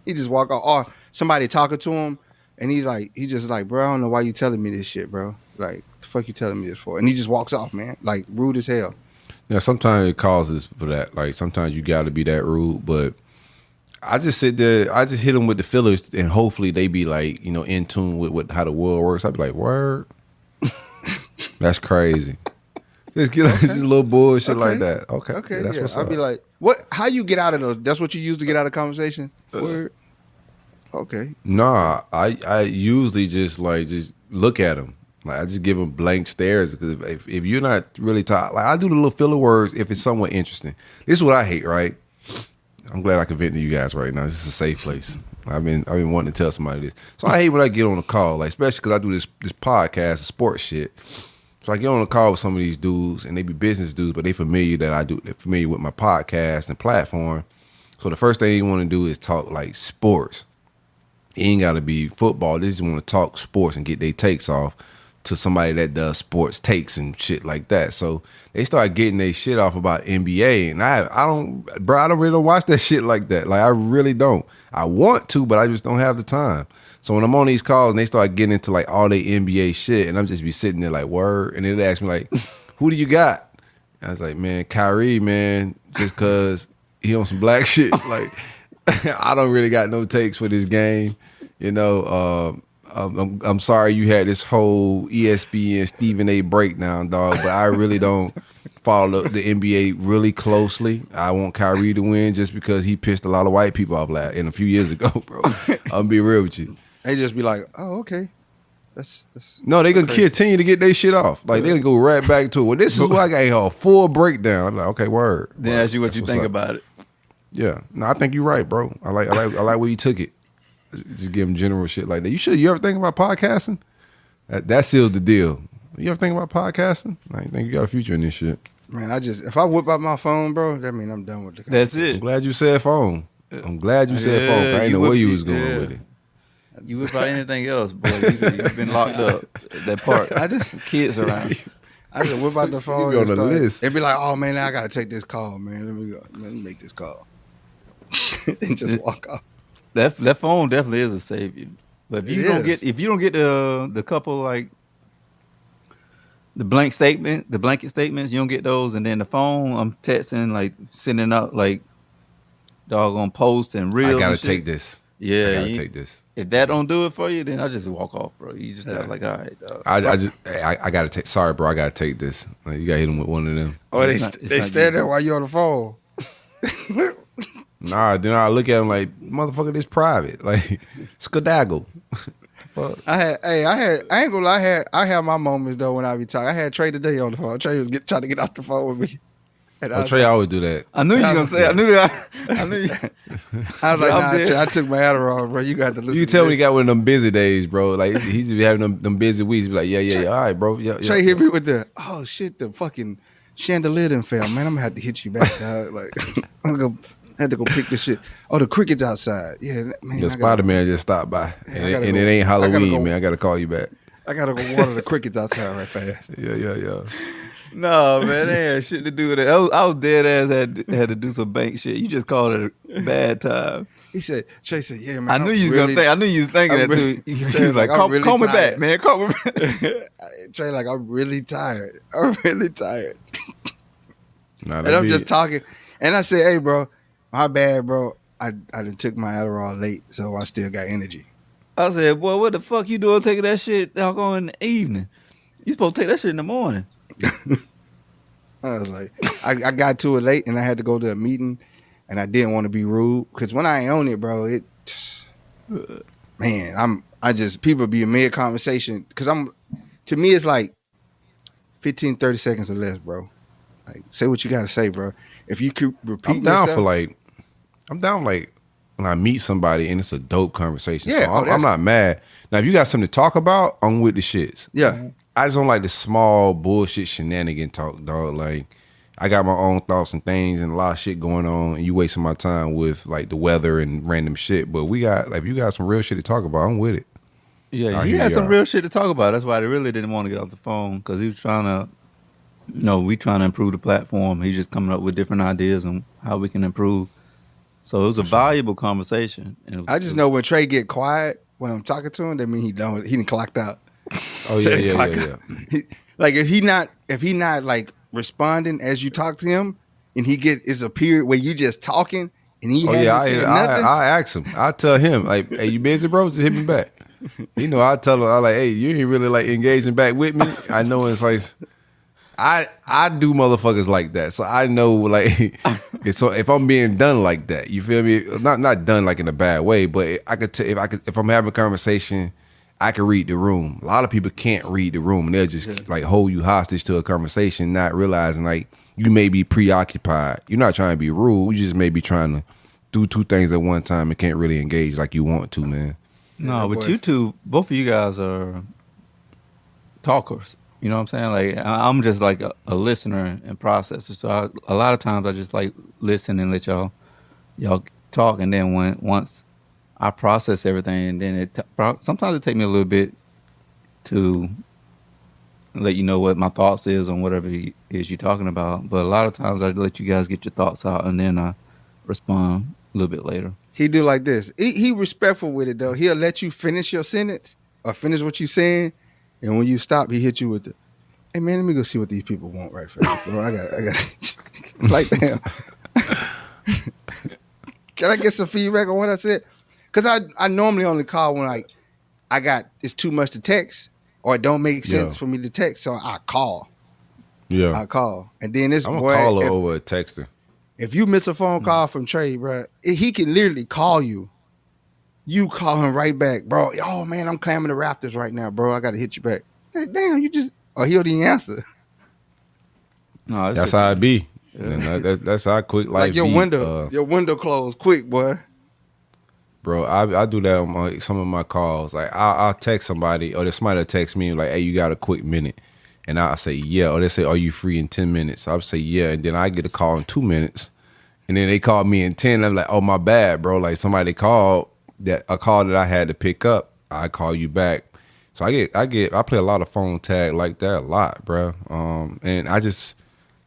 He just walk off. Or somebody talking to him, and he just like, bro, I don't know why you telling me this shit, bro. Like, the fuck you telling me this for? And he just walks off, man. Like, rude as hell. Yeah, sometimes it causes for that. Like, sometimes you got to be that rude, but I just sit there, I just hit them with the fillers, and hopefully they be like, in tune with how the world works. I'd be like, word. That's crazy. Just get just a little bullshit like that. Okay. Okay. That's what's I'll up. be like, what? How you get out of those? That's what you use to get out of conversations. Word. Okay. Nah, I usually just look at them. Like I just give them blank stares because if you're not really talking, like I do the little filler words if it's somewhat interesting. This is what I hate, right? I'm glad I can vent to you guys right now. This is a safe place. I've been wanting to tell somebody this. So I hate when I get on a call, like especially because I do this podcast, sports shit. So I get on a call with some of these dudes, and they be business dudes, but they're familiar with my podcast and platform. So the first thing you want to do is talk like sports. It ain't got to be football. They just want to talk sports and get their takes off to somebody that does sports takes and shit like that. So they start getting their shit off about NBA, and I don't really watch that shit like that. Like I really don't. I want to, but I just don't have the time. So when I'm on these calls and they start getting into like all the NBA shit, and I'm just be sitting there like, word, and they'd ask me like, who do you got? And I was like, man, Kyrie, man, just cause he on some black shit. Like I don't really got no takes for this game. You know, I'm sorry you had this whole ESPN Stephen A breakdown, dog, but I really don't follow the NBA really closely. I want Kyrie to win just because he pissed a lot of white people off in a few years ago, bro. I'll be real with you. They just be like, oh, okay. That's no, they gonna continue to get their shit off. Like they gonna go right back to it. Well, this is why I got a full breakdown. I'm like, okay, word. Then ask you what you think about it. Yeah, no, I think you're right, bro. I like where you took it. Just give them general shit like that. You ever think about podcasting? That seals the deal. You ever think about podcasting? I think you got a future in this shit. Man, if I whip out my phone, bro, that mean I'm done with the That's it. I'm glad you said phone. I'm glad you said phone. I didn't know where you was going with it. You whip out anything else, boy. You've been locked up. That part. Kids around. I just whip out the phone You on the list. and be like, oh man, I gotta take this call, man. Let me make this call. And just walk off. That phone definitely is a savior. But if you don't get the couple like the blanket statements, you don't get those, and then the phone, I'm texting like sending out like doggone posts and reels. I gotta and shit. take this. Yeah, I gotta take this. If that don't do it for you, then I just walk off, bro. You just have like, all right, dog. I gotta take. Sorry, bro. I gotta take this. Like, you gotta hit them with one of them. Oh, they stand there while you on the phone. Nah, then I look at them like, motherfucker, this private. Like, skedaddle. I ain't gonna lie, I had my moments though when I be talking. I had Trey today on the phone. Trey was trying to get off the phone with me. And Trey always do that. I knew you were gonna say. I knew that. I knew you. I was like, nah, Trey, I took my Adderall, bro. You got to listen. You can tell when he got one of them busy days, bro. Like he's be having them busy weeks. Be like, yeah. All right, bro. Yeah. Trey hit me with the the fucking chandelier done fell, man. I'm gonna have to hit you back, dog. Like I had to go pick this shit. Oh, the cricket's outside. Yeah, man. Your Spider-Man just stopped by, and it ain't Halloween, man. I gotta call you back. I gotta go water the crickets outside right fast. Yeah. No, man, they had shit to do with it. I was dead ass had to do some bank shit. You just called it a bad time. Trey said, yeah, man. I knew you was thinking that too. He was like, call me back, man. Call me back. Trey, like, I'm really tired. I'm really tired. And I'm just talking. And I said, hey, bro, my bad, bro. I done took my Adderall late, so I still got energy. I said, boy, what the fuck you doing taking that shit alcohol in the evening? You supposed to take that shit in the morning. I was like, I got to it late and I had to go to a meeting and I didn't want to be rude because when I ain't on it, bro, people be in mid conversation because to me, it's like 15, 30 seconds or less, bro. Like, say what you got to say, bro. If you keep repeating I'm down when I meet somebody and it's a dope conversation. Yeah, so I'm not mad. Now, if you got something to talk about, I'm with the shits. Yeah. I just don't like the small bullshit shenanigan talk, dog. Like, I got my own thoughts and things and a lot of shit going on, and you wasting my time with like the weather and random shit. But if you got some real shit to talk about, I'm with it. Yeah, he had some real shit to talk about. That's why they really didn't want to get off the phone because he was trying to, we trying to improve the platform. He's just coming up with different ideas on how we can improve. So it was a valuable conversation. I just know when Trey get quiet when I'm talking to him, that mean he done clocked out. Oh yeah. Like if he not like responding as you talk to him, and is a period where you just talking and he hasn't said nothing. I ask him. I tell him like, "Hey, you busy, bro? Just hit me back." You know, I tell her, I like, hey, you ain't really like engaging back with me. I know it's like, I do motherfuckers like that, so I know like, so if I'm being done like that, you feel me? Not done like in a bad way, but I could if I'm having a conversation, I can read the room. A lot of people can't read the room, and they'll just like hold you hostage to a conversation, not realizing like you may be preoccupied. You're not trying to be rude. You just may be trying to do two things at one time and can't really engage like you want to, man. No, but you two, both of you guys are talkers. You know what I'm saying? Like I'm just like a listener and processor. So a lot of times I just like listen and let y'all talk, and then once I process everything, and then sometimes it takes me a little bit to let you know what my thoughts is on whatever it is you're talking about. But a lot of times I let you guys get your thoughts out, and then I respond a little bit later. He do like this. He respectful with it though. He'll let you finish your sentence or finish what you saying, and when you stop, he hit you with the, "Hey man, let me go see what these people want right fast, bro. I got like damn. Can I get some feedback on what I said? Because I normally only call when like it's too much to text or it don't make sense for me to text, so I call. Yeah, I call, and then this I'm boy, a caller over a texter. If you miss a phone call from Trey, bro, he can literally call you. You call him right back, bro. Oh man, I'm climbing the rafters right now, bro. I got to hit you back. Hey, damn, you just he'll the answer. No, that's how it be. Yeah. And that's how quick life. Like your be. Your window closed quick, boy. Bro, I do that on some of my calls. Like I'll text somebody, or somebody will text me like, "Hey, you got a quick minute?" And I'll say, "Yeah." Or they say, "Are you free in 10 minutes?" I'll say, "Yeah." And then I get a call in 2 minutes, and then they call me in 10. I'm like, "Oh my bad, bro." Like somebody called a call that I had to pick up. I call you back. So I play a lot of phone tag like that a lot, bro. And I just,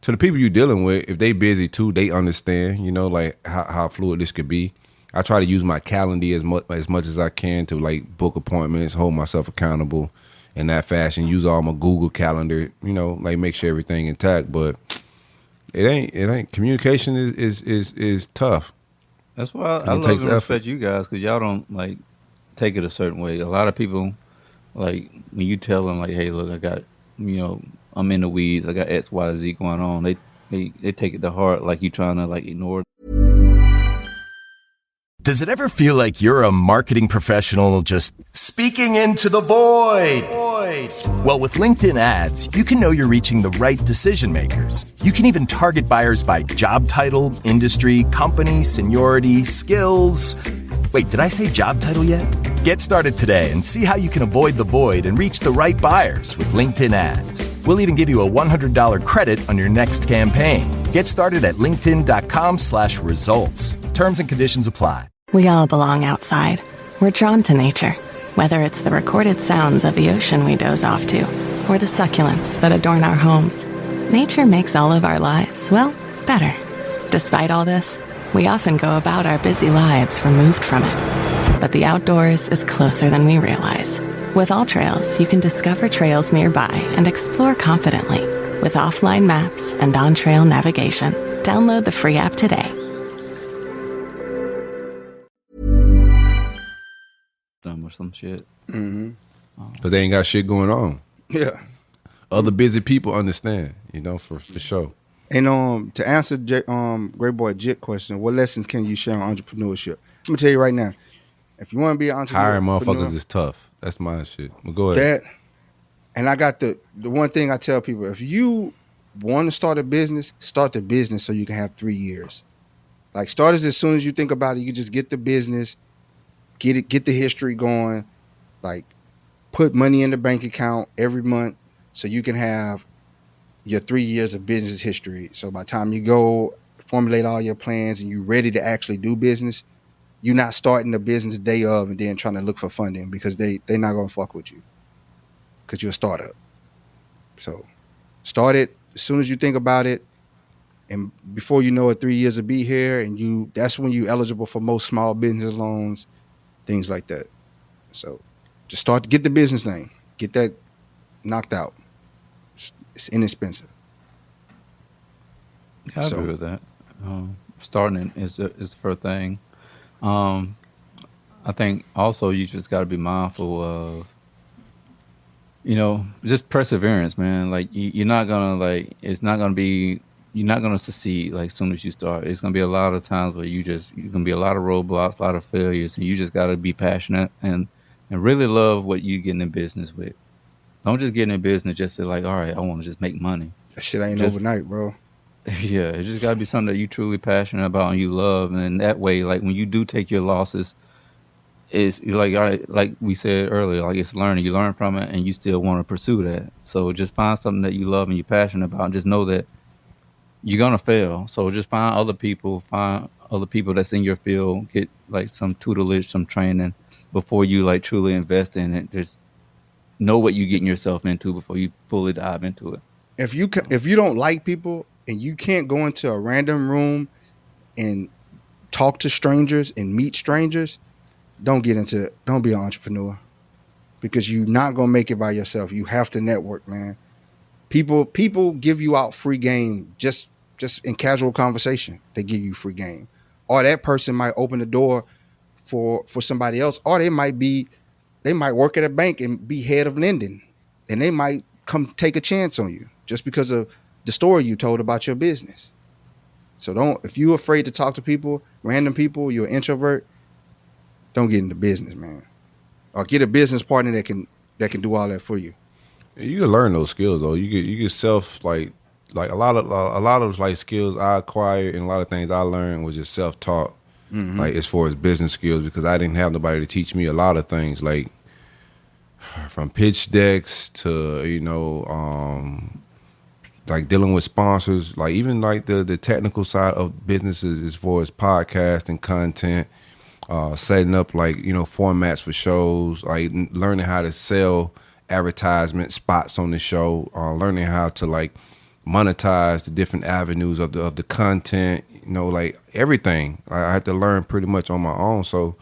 to the people you're dealing with, if they busy too, they understand, you know, like how fluid this could be. I try to use my calendar as much as I can to like book appointments, hold myself accountable in that fashion, use all my Google Calendar, you know, like make sure everything intact. But it ain't communication is tough. That's why I love and respect you guys, because y'all don't like take it a certain way. A lot of people, like when you tell them like, "Hey, look, I got, you know, I'm in the weeds. I got X, Y, Z going on." They take it to heart, like you trying to like ignore. Does it ever feel like you're a marketing professional just speaking into the void? Well, with LinkedIn ads, you can know you're reaching the right decision makers. You can even target buyers by job title, industry, company, seniority, skills. Wait, did I say job title yet? Get started today and see how you can avoid the void and reach the right buyers with LinkedIn ads. We'll even give you a $100 credit on your next campaign. Get started at linkedin.com/results. Terms and conditions apply. We all belong outside. We're drawn to nature, whether it's the recorded sounds of the ocean we doze off to, or the succulents that adorn our homes. Nature makes all of our lives, well, better. Despite all this, we often go about our busy lives removed from it. But the outdoors is closer than we realize. With All Trails, you can discover trails nearby and explore confidently. With offline maps and on-trail navigation, download the free app today. Or some shit. Because they ain't got shit going on. Yeah. Other busy people understand, you know, for sure. And to answer Great Boy Jit question, what lessons can you share on entrepreneurship? I'm gonna tell you right now, if you want to be an entrepreneur, hiring motherfuckers is tough. That's my shit. Well, go ahead. And I got the one thing I tell people: if you want to start a business, start the business so you can have 3 years. Like start as soon as you think about it. You just get the business, get the history going. Like put money in the bank account every month so you can have your 3 years of business history. So by the time you go formulate all your plans and you're ready to actually do business, you're not starting the business day of and then trying to look for funding because they're not going to fuck with you because you're a startup. So start it as soon as you think about it. And before you know it, 3 years will be here, and that's when you're eligible for most small business loans, things like that. So just start to get the business name, get that knocked out. It's inexpensive. I agree with that. Starting is the first thing. I I think also you just got to be mindful of, just perseverance, man. Like you're not gonna it's not gonna be, you're not gonna succeed like as soon as you start. It's gonna be a lot of times where you're gonna be a lot of roadblocks, a lot of failures, and you just got to be passionate and really love what you getting in business with. Don't just get in business just to like, all right, I want to just make money. That shit ain't overnight, bro. Yeah, it just got to be something that you truly passionate about and you love, and in that way, like when you do take your losses, it's like, all right, like we said earlier, like it's learning. You learn from it, and you still want to pursue that. So just find something that you love and you're passionate about, and just know that you're gonna fail. So just find other people that's in your field, get like some tutelage, some training before you like truly invest in it. Just know what you're getting yourself into before you fully dive into it. If you don't like people and you can't go into a random room and talk to strangers and meet strangers, don't be an entrepreneur, because you're not gonna make it by yourself. You have to network, man. People give you out free game just in casual conversation. They give you free game, or that person might open the door for somebody else, or they might work at a bank and be head of lending, and they might come take a chance on you just because of the story you told about your business. So if you're afraid to talk to people, random people, you're an introvert, don't get into business, man. Or get a business partner that can do all that for you. You can learn those skills though. You get self like a lot of like skills I acquired and a lot of things I learned was just self-taught. Mm-hmm. Like as far as business skills, because I didn't have nobody to teach me a lot of things, like from pitch decks to like dealing with sponsors, like even like the technical side of businesses as far as podcast and content, setting up like formats for shows, like learning how to sell advertisement spots on the show, learning how to like monetize the different avenues of the content, like everything. I had to learn pretty much on my own. So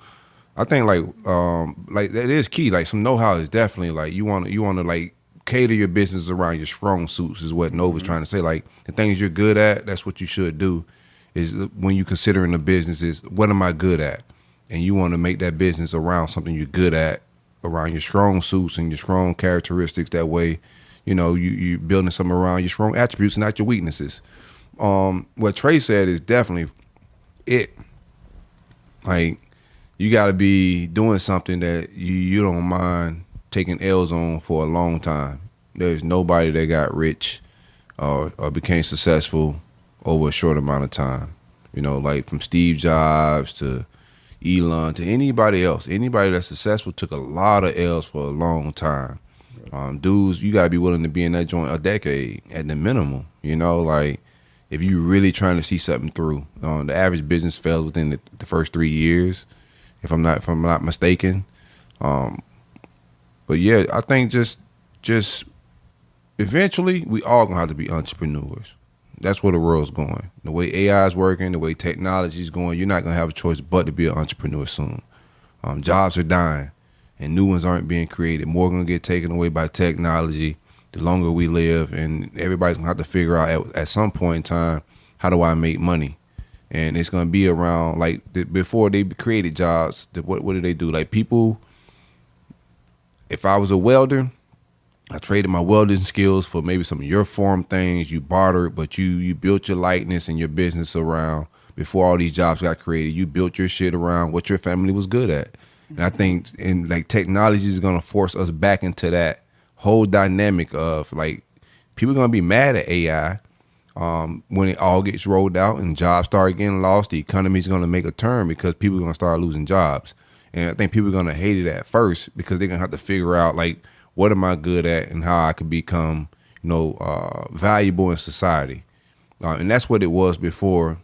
I think like that is key. Like some know-how is definitely like you want to like cater your business around your strong suits is what Nova's trying to say. Like the things you're good at, that's what you should do. Is when you considering a business is what am I good at, and you want to make that business around something you're good at, around your strong suits and your strong characteristics. That way, you building something around your strong attributes and not your weaknesses. What Trey said is definitely it. Like you got to be doing something that you don't mind taking L's on for a long time. There's nobody that got rich or became successful over a short amount of time. Like from Steve Jobs to Elon to anybody else. Anybody that's successful took a lot of L's for a long time. Dudes, you got to be willing to be in that joint a decade at the minimum. Like if you really trying to see something through. The average business fails within the first 3 years, if I'm not mistaken. But yeah, I think just eventually we all gonna have to be entrepreneurs. That's where the world's going. The way AI is working, the way technology is going, you're not gonna have a choice but to be an entrepreneur soon. Jobs are dying, and new ones aren't being created. More gonna get taken away by technology the longer we live, and everybody's gonna have to figure out at some point in time, how do I make money? And it's gonna be around like before they created jobs. What did they do? Like people. If I was a welder, I traded my welding skills for maybe some of your form things. You bartered, but you built your likeness and your business around before all these jobs got created. You built your shit around what your family was good at. And I think like technology is gonna force us back into that whole dynamic of like people are gonna be mad at AI when it all gets rolled out and jobs start getting lost. The economy is gonna make a turn because people are gonna start losing jobs. And I think people are going to hate it at first because they're going to have to figure out, like, what am I good at and how I could become, valuable in society. And that's what it was before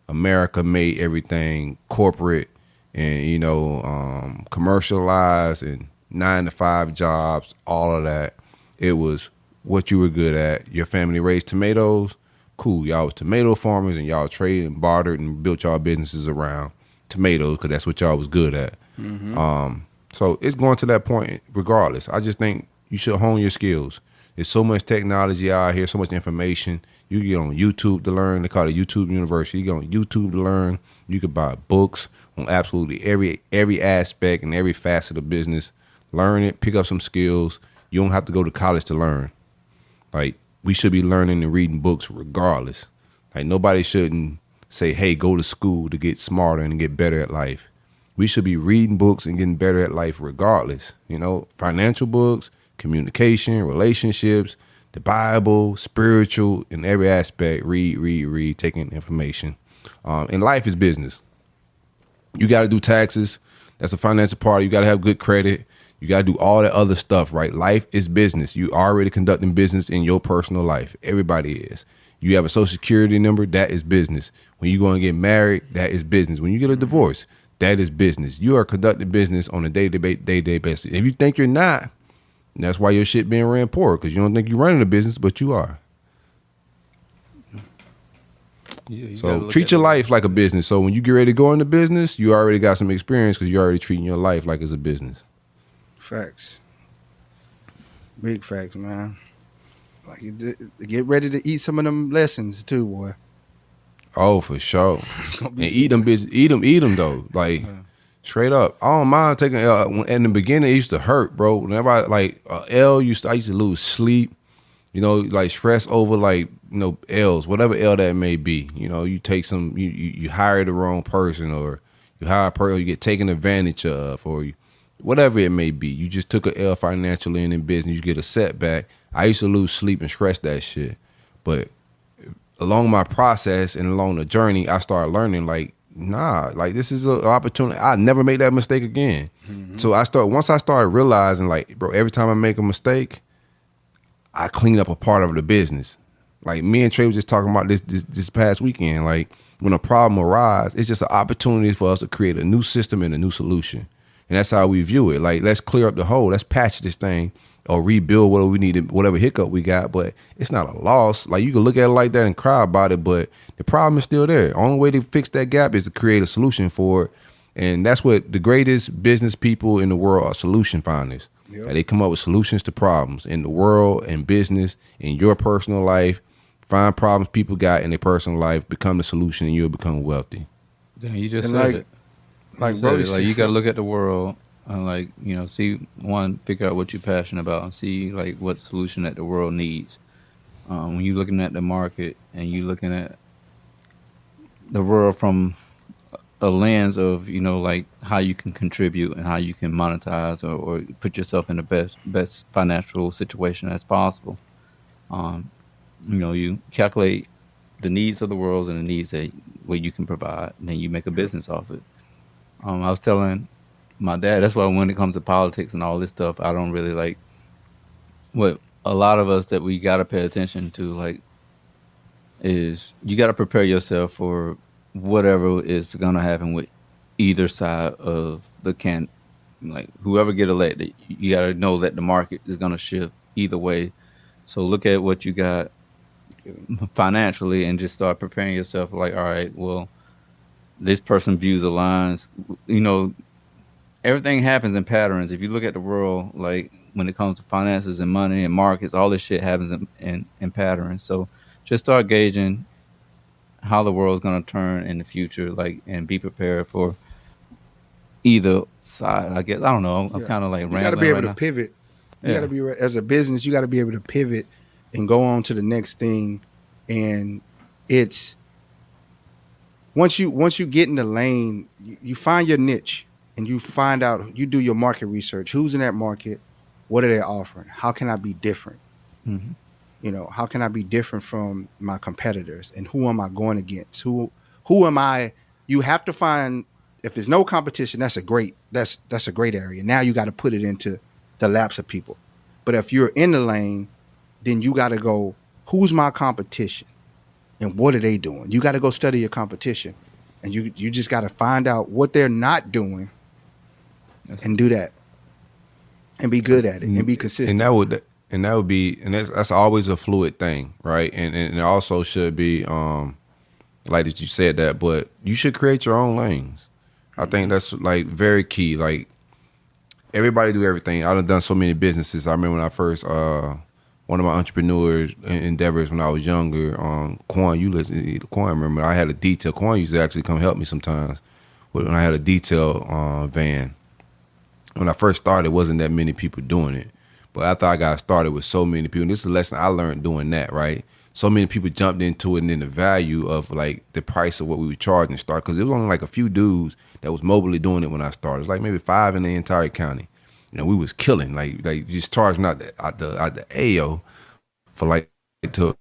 America made everything corporate and, commercialized and 9-to-5 jobs, all of that. It was what you were good at. Your family raised tomatoes. Cool. Y'all was tomato farmers and y'all traded and bartered and built y'all businesses around tomatoes because that's what y'all was good at. Mm-hmm. So it's going to that point regardless. I just think you should hone your skills. There's so much technology out here, so much information. You can get on YouTube to learn. They call it YouTube University. You get on YouTube to learn. You could buy books on absolutely every aspect and every facet of business. Learn it, pick up some skills. You don't have to go to college to learn. Like, we should be learning and reading books regardless. Like, nobody shouldn't say, hey, go to school to get smarter and get better at life. We should be reading books and getting better at life regardless. You know, financial books, communication, relationships, the Bible, spiritual, in every aspect. Read, taking information. And life is business. You got to do taxes. That's a financial part. You got to have good credit. You got to do all that other stuff, right? Life is business. You already conducting business in your personal life. Everybody is. You have a social security number, that is business. When you go and get married, that is business. When you get a divorce, that is business. You are conducting business on a day-to-day basis. If you think you're not, that's why your shit being ran poor, because you don't think you're running a business, but you are. Yeah, so treat your life like a business. So when you get ready to go into business, you already got some experience because you're already treating your life like it's a business. Facts. Big facts, man. Like, get ready to eat some of them lessons too, boy. Oh, for sure. And eat them though. Like, straight up. I don't mind taking in the beginning it used to hurt, bro. Whenever I I used to lose sleep, you know, like stress over like, you know, L's, whatever L that may be. You know, you take some you hire the wrong person, or you hire a person, you get taken advantage of, or whatever it may be. You just took a L financially and in business, you get a setback. I used to lose sleep and stress that shit. But along my process and along the journey, I started learning like, nah, like this is an opportunity. I never make that mistake again. Mm-hmm. So once I started realizing like, bro, every time I make a mistake, I clean up a part of the business. Like me and Trey was just talking about this past weekend. Like when a problem arises, it's just an opportunity for us to create a new system and a new solution. And that's how we view it. Like, let's clear up the hole. Let's patch this thing or rebuild whatever we need, whatever hiccup we got. But it's not a loss. Like, you can look at it like that and cry about it, but the problem is still there. Only way to fix that gap is to create a solution for it. And that's what the greatest business people in the world are, solution finders. Yep. Like, they come up with solutions to problems in the world, in business, in your personal life. Find problems people got in their personal life, become the solution, and you'll become wealthy. Damn, you just said it. Like you got to look at the world and figure out what you're passionate about and see like what solution that the world needs. When you're looking at the market and you're looking at the world from a lens of, you know, like how you can contribute and how you can monetize or put yourself in the best financial situation as possible. You know, you calculate the needs of the world and the needs that what you can provide, and then you make a business off it. I was telling my dad, that's why when it comes to politics and all this stuff, I don't really like what a lot of us that we got to pay attention to, like, is you got to prepare yourself for whatever is going to happen with either side of the like whoever get elected. You got to know that the market is going to shift either way. So look at what you got financially and just start preparing yourself like, all right, well, this person views the lines, you know, everything happens in patterns. If you look at the world, like when it comes to finances and money and markets, all this shit happens in patterns. So just start gauging how the world's going to turn in the future, like, and be prepared for either side, I guess. I don't know. I'm kind of like rambling. You got to be able right to now. pivot. You got to be, as a business, you got to be able to pivot and go on to the next thing. And it's, once you get in the lane, you find your niche and you find out, you do your market research. Who's in that market? What are they offering? How can I be different? Mm-hmm. You know, how can I be different from my competitors? And who am I going against? Who am I? You have to find, if there's no competition, that's a great area. Now you got to put it into the laps of people. But if you're in the lane, then you got to go, who's my competition? And what are they doing? You got to go study your competition. And you just got to find out what they're not doing and do that. And be good at it and be consistent. And that would be that's always a fluid thing, right? And it also should be like that you said that, but you should create your own lanes. I think that's like very key. Like everybody do everything. I've done so many businesses. I remember when I first one of my entrepreneurs endeavors when I was younger, Quan, you listen, Quan, remember I had a detail. Quan used to actually come help me sometimes. when I had a detail van. When I first started, it wasn't that many people doing it. But after I got started with so many people, and this is a lesson I learned doing that, right? So many people jumped into it, and then the value of like the price of what we were charging start, because it was only like a few dudes that was mobily doing it when I started. It was like maybe 5 in the entire county. We was killing, like just charging out the AO for like to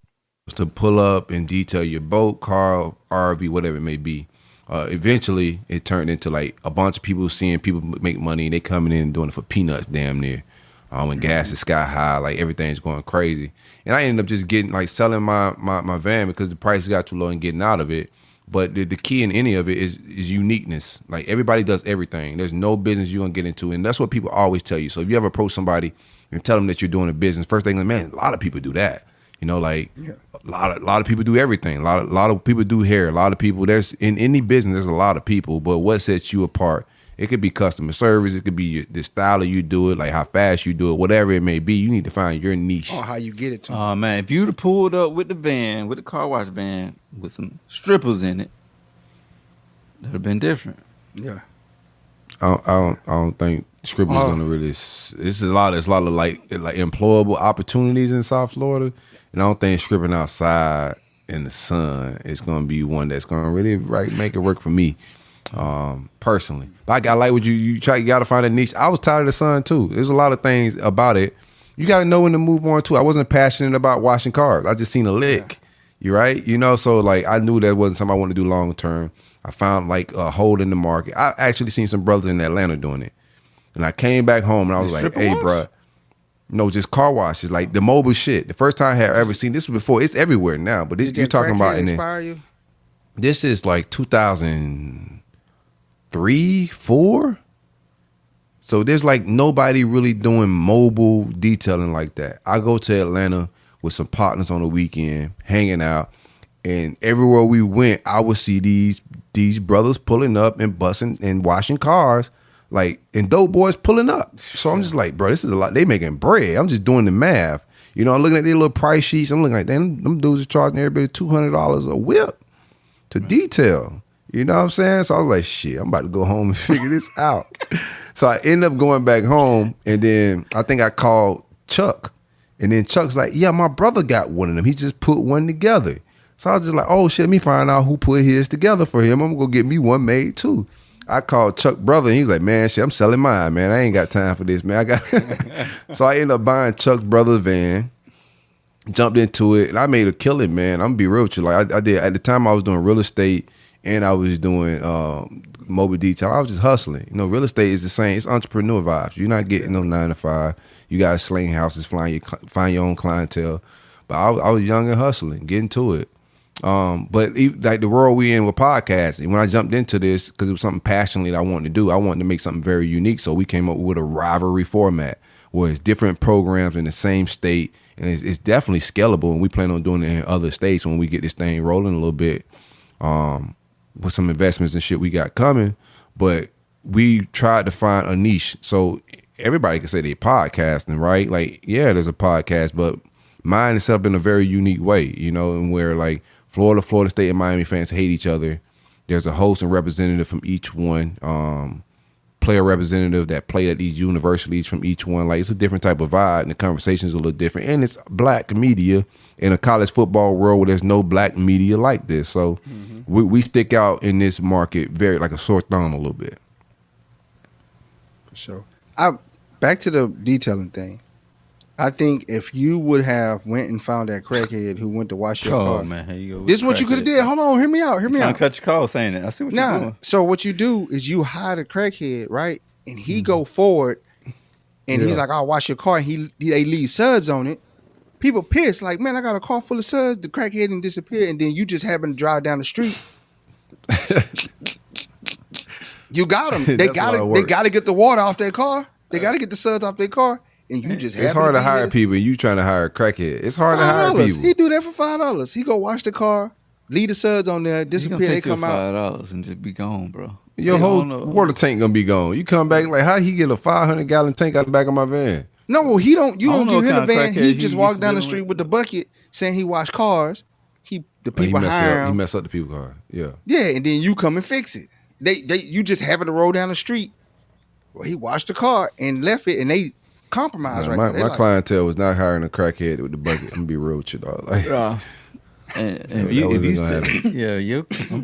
pull up and detail your boat, car, RV, whatever it may be. Eventually, it turned into like a bunch of people seeing people make money, and they coming in and doing it for peanuts, damn near. When gas is sky high, like everything's going crazy, and I ended up just getting like selling my van because the price got too low and getting out of it. But the key in any of it is uniqueness. Like everybody does everything. There's no business you're gonna get into, and that's what people always tell you. So if you ever approach somebody and tell them that you're doing a business, first thing, man, a lot of people do that. A lot of people do everything. A lot of people do hair. A lot of people. There's in any business, there's a lot of people. But what sets you apart? It could be customer service. It could be the style of you do it, like how fast you do it, whatever it may be. You need to find your niche. Oh, how you get it to. Oh man, if you'd have pulled up with the van, with the car wash van, with some strippers in it, that'd have been different. Yeah. I don't think strippers gonna really. It's a lot of like employable opportunities in South Florida, and I don't think stripping outside in the sun is gonna be one that's gonna really make it work for me. Personally, but I like what you got to find a niche. I was tired of the sun too. There's a lot of things about it. You got to know when to move on too. I wasn't passionate about washing cars. I just seen a lick. You right? So like I knew that wasn't something I wanted to do long term. I found like a hole in the market. I actually seen some brothers in Atlanta doing it, and I came back home and I was like, "Hey, bro, no, just car washes, like the mobile shit." The first time I had ever seen this was before. It's everywhere now, but you're talking about in there. This is like 2003, 4. So there's like nobody really doing mobile detailing like that. I go to Atlanta with some partners on the weekend, hanging out, and everywhere we went, I would see these brothers pulling up and busting and washing cars, like, and dope boys pulling up. So I'm just like, bro, this is a lot. They making bread. I'm just doing the math. I'm looking at their little price sheets. I'm looking like, them dudes are charging everybody $200 a whip to detail. You know what I'm saying? So I was like, shit, I'm about to go home and figure this out. So I ended up going back home, and then I think I called Chuck. And then Chuck's like, yeah, my brother got one of them. He just put one together. So I was just like, oh shit, let me find out who put his together for him. I'm gonna go get me one made too. I called Chuck brother, and he was like, man, shit, I'm selling mine, man. I ain't got time for this, man. So I ended up buying Chuck brother's van, jumped into it, and I made a killing, man. I'm gonna be real with you. Like I did at the time, I was doing real estate and I was doing mobile detail. I was just hustling. Real estate is the same. It's entrepreneur vibes. You're not getting no 9 to 5. You guys sling houses, find your own clientele. But I was young and hustling, getting to it. But like the world we in with podcasting, when I jumped into this, because it was something passionately that I wanted to do, I wanted to make something very unique. So we came up with a rivalry format where it's different programs in the same state, and it's definitely scalable. And we plan on doing it in other states when we get this thing rolling a little bit, with some investments and shit we got coming. But we tried to find a niche. So everybody can say they're podcasting, right? Like, yeah, there's a podcast, but mine is set up in a very unique way, and where like Florida State and Miami fans hate each other. There's a host and representative from each one, player representative that played at these universities from each one. Like, it's a different type of vibe, and the conversation's a little different. And it's black media in a college football world where there's no black media like this. So we stick out in this market very like a sore thumb a little bit. For sure. Back to the detailing thing. I think if you would have went and found that crackhead who went to wash your car, man, here you go. This is what you could have did. Hold on, hear me out. Cut your call saying it. I see what you're doing. So what you do is you hire the crackhead, right? And he go forward, and he's like, "I'll wash your car." And they leave suds on it. People pissed, like, "Man, I got a car full of suds." The crackhead didn't disappear, and then you just happen to drive down the street. You got them. They got to get the water off their car. They got to get the suds off their car. And you just it's hard to hire people. You trying to hire a crackhead. It's hard to hire people. He do that for $5. He go wash the car, leave the suds on there, disappear. They come out $5 and just be gone, bro. Your whole water tank gonna be gone. You come back like, how did he get a 500-gallon tank out the back of my van? No, he don't. You don't give him the van. He just walk down the street with the bucket saying he wash cars. The people hire him. He mess up the people's car. Yeah. Yeah, and then you come and fix it. you just happened to roll down the street. Well, he washed the car and left it, and they compromised my clientele was not hiring a crackhead with the bucket. I'm gonna be real with you, dog. Like, I'm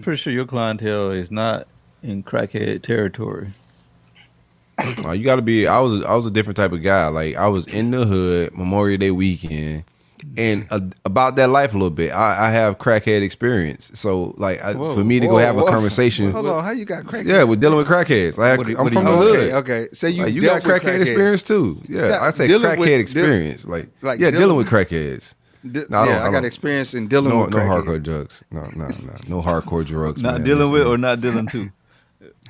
pretty sure your clientele is not in crackhead territory. you got to be. I was a different type of guy. Like I was in the hood Memorial Day weekend, and about that life a little bit. I have crackhead experience, so like for me to go have a conversation. Hold on, how you got crackhead? Yeah, we're dealing with crackheads. Like, I'm from the hood. Okay. So you got crackhead experience too. Yeah, I say crackhead experience. Like dealing with crackhead's. I got experience in dealing with crackheads. No hardcore drugs. No hardcore drugs. Not dealing with or not dealing to.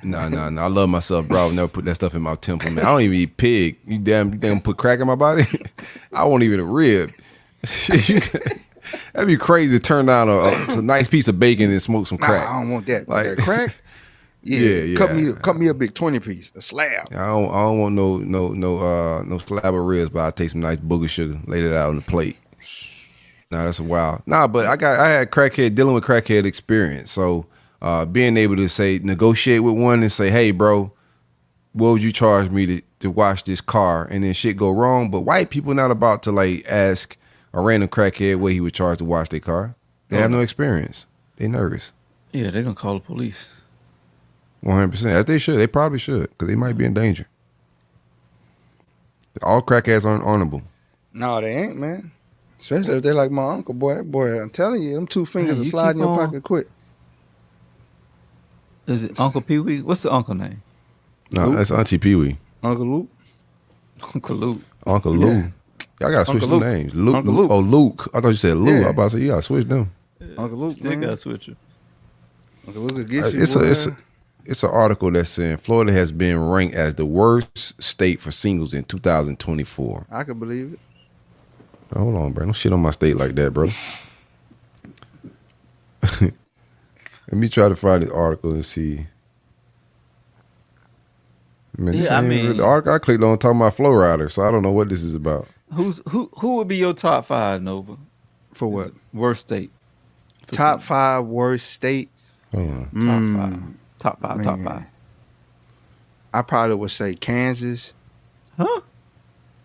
No. I love myself, bro. I'll never put that stuff in my temple, man. I don't even eat pig. You damn put crack in my body? I won't even a rib. That'd be crazy to turn down a nice piece of bacon and smoke some crack. I don't want that. Like that crack? Yeah. Cut me a big 20 piece, a slab. I don't want no slab of ribs, but I'll take some nice booger sugar, lay that out on the plate. Nah, that's wild. Nah, but I had dealing with crackhead experience. So being able to negotiate with one and say, hey, bro, what would you charge me to wash this car? And then shit go wrong. But white people not about to like ask a random crackhead what he would charge to wash their car. They have no experience. They nervous. Yeah, they're going to call the police. 100%. As they should. They probably should, because they might be in danger. All crackheads aren't honorable. No, they ain't, man. Especially if they're like my uncle, boy. That boy, I'm telling you, them 2 fingers will slide in your pocket quick. Is it Uncle Pee Wee? What's the uncle name? No, Luke? That's Auntie Pee Wee. Uncle Luke. Uncle Luke. Uncle Luke. Y'all gotta switch the names. Luke. Uncle Luke. Oh, Luke. I thought you said Luke. I was about to say, you gotta switch them. Uncle Luke, Still gotta switch it. Uncle Luke will get you. It's an article that's saying Florida has been ranked as the worst state for singles in 2024. I can believe it. Hold on, bro. Don't shit on my state like that, bro. Let me try to find this article and see. Man, the article I clicked on talking about Flow Rider, so I don't know what this is about. Who would be your top 5, Nova? For what? Worst state. Top 5 worst state. Top five. I probably would say Kansas. Huh?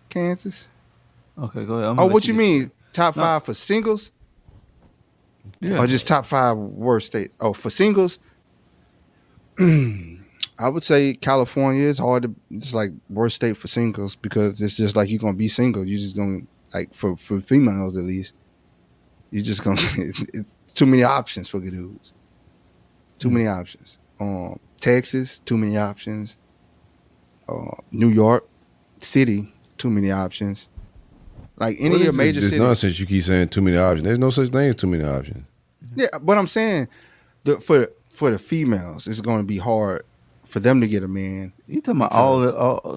Kansas. Okay, go ahead. What you mean? Top 5 for singles? Yeah. Or just top 5 worst state? Oh, for singles? I would say California is hard to, it's like worst state for singles because it's just like you're going to be single. You're just going to, like for females at least, you're just going to, it's too many options for good dudes. Too many options. Texas, too many options. New York City, too many options. Like any of your major cities. It's nonsense you keep saying too many options. There's no such thing as too many options. Yeah, but I'm saying for the females, it's going to be hard for them to get a man. You talking about all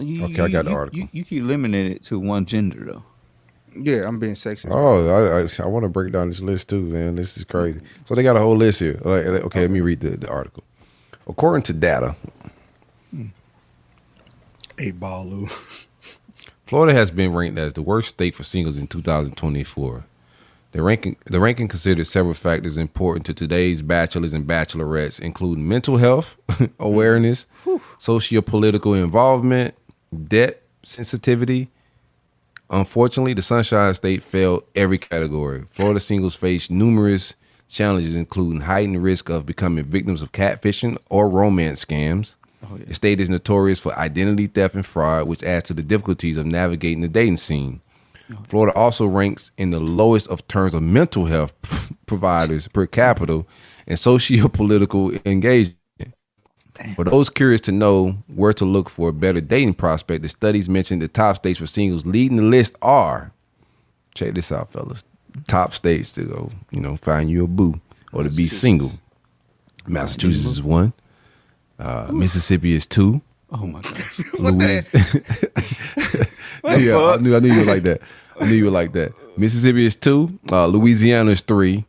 I got the article. You keep limiting it to one gender though. Yeah, I'm being sexist. Oh, I want to break down this list too, man. This is crazy. So they got a whole list here. Okay, let me read the article. According to data, 8-ball Lou. Florida has been ranked as the worst state for singles in 2024. The ranking considers several factors important to today's bachelors and bachelorettes, including mental health, awareness, socio-political involvement, debt sensitivity. Unfortunately, the Sunshine State failed every category. Florida singles face numerous challenges, including heightened risk of becoming victims of catfishing or romance scams. The state is notorious for identity theft and fraud, which adds to the difficulties of navigating the dating scene. Florida also ranks in the lowest of terms of mental health providers per capita and socio-political engagement. For those curious to know where to look for a better dating prospect, the studies mention the top states for singles. Leading the list are, check this out, fellas, top states to go, find you a boo or to be single. Massachusetts is 1. Mississippi is 2. Oh my gosh. Yeah, I knew you would like that. Mississippi is 2. Louisiana is 3.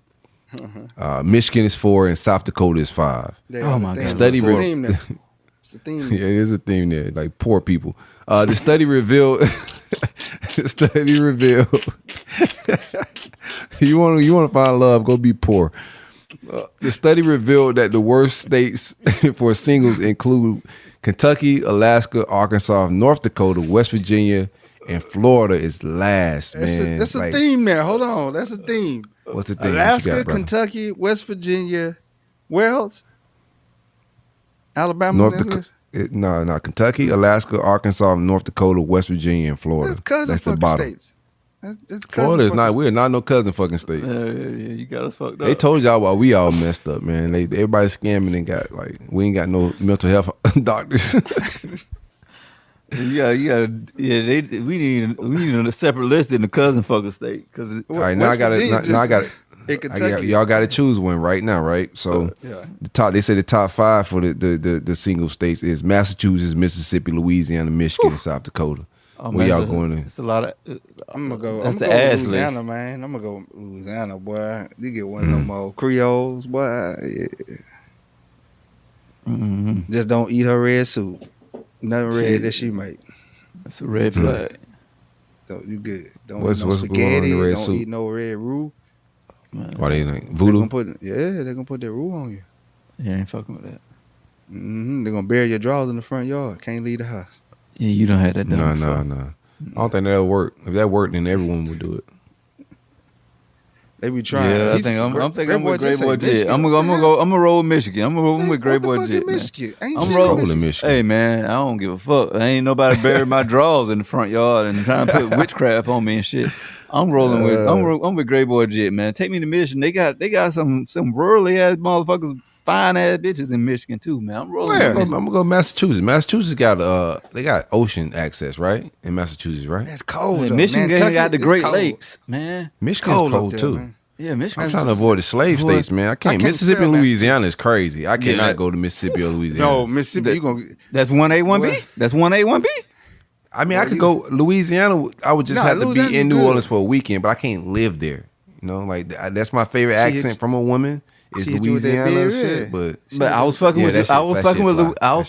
Michigan is 4, and South Dakota is 5. Oh my God! It's a theme there. Yeah, there's a theme there, like poor people. The study revealed. You want to find love? Go be poor. The study revealed that the worst states for singles include Kentucky, Alaska, Arkansas, North Dakota, West Virginia, and Florida is last, man. That's a theme there. Hold on. That's a theme. What's the thing? Alaska, Kentucky, West Virginia, where else? Alabama. North Dakota. No, Kentucky, Alaska, Arkansas, North Dakota, West Virginia, and Florida. That's cousin fucking the bottom. states. That's Florida is not. We're not no cousin fucking state. Yeah, you got us fucked up. They told y'all why we all messed up, man. Everybody's scamming and got we ain't got no mental health doctors. We need a separate list in the cousin fucking state. Cause all right, now I got it. Y'all got to choose one right now, right? So the top. They say the top 5 for the single states is Massachusetts, Mississippi, Louisiana, Michigan, and South Dakota. Where y'all going to? It's a lot of. I'm gonna go. That's I'm the gonna ass go Louisiana, list. man. I'm gonna go Louisiana, boy. You get one of them old Creoles, boy. Yeah. Mm-hmm. Just don't eat her red soup. Nothing red that she make. That's a red flag. Don't you good? Don't What's eat no going on in spaghetti. the red Don't soup? eat no red roux. Why they like voodoo? They're gonna put that roux on you. Yeah, I ain't fucking with that. They're gonna bury your drawers in the front yard. Can't leave the house. Yeah, you don't have that done. No. I don't think that'll work. If that worked, then everyone would do it. They be trying. Yeah, I'm thinking I'm with Great Boy Jet. I'm gonna roll with Michigan. I'm with Great Boy Jet. I'm rolling with Michigan. Hey man, I don't give a fuck. Ain't nobody bury my drawers in the front yard and trying to put witchcraft on me and shit. I'm rolling with I'm with Great Boy Jet, man. Take me to Michigan. They got some rurally ass motherfuckers, fine ass bitches in Michigan too, man. I'm rolling. I'm gonna go Massachusetts. Massachusetts got they got ocean access, right? In Massachusetts, right? It's cold. Man, though. Michigan got the Great cold. Lakes, man. Michigan's cold there, too. Man. Yeah, Michigan. I'm trying to avoid the slave states, man. I can't. Mississippi and Louisiana is crazy. I cannot go to Mississippi or Louisiana. No, Mississippi, you gonna. That's 1A, 1B. That's 1A, 1B. I mean, I could go Louisiana. I would just have to be in New Orleans for a weekend, but I can't live there. You know, like that's my favorite accent from a woman is Louisiana shit. But I was fucking with I was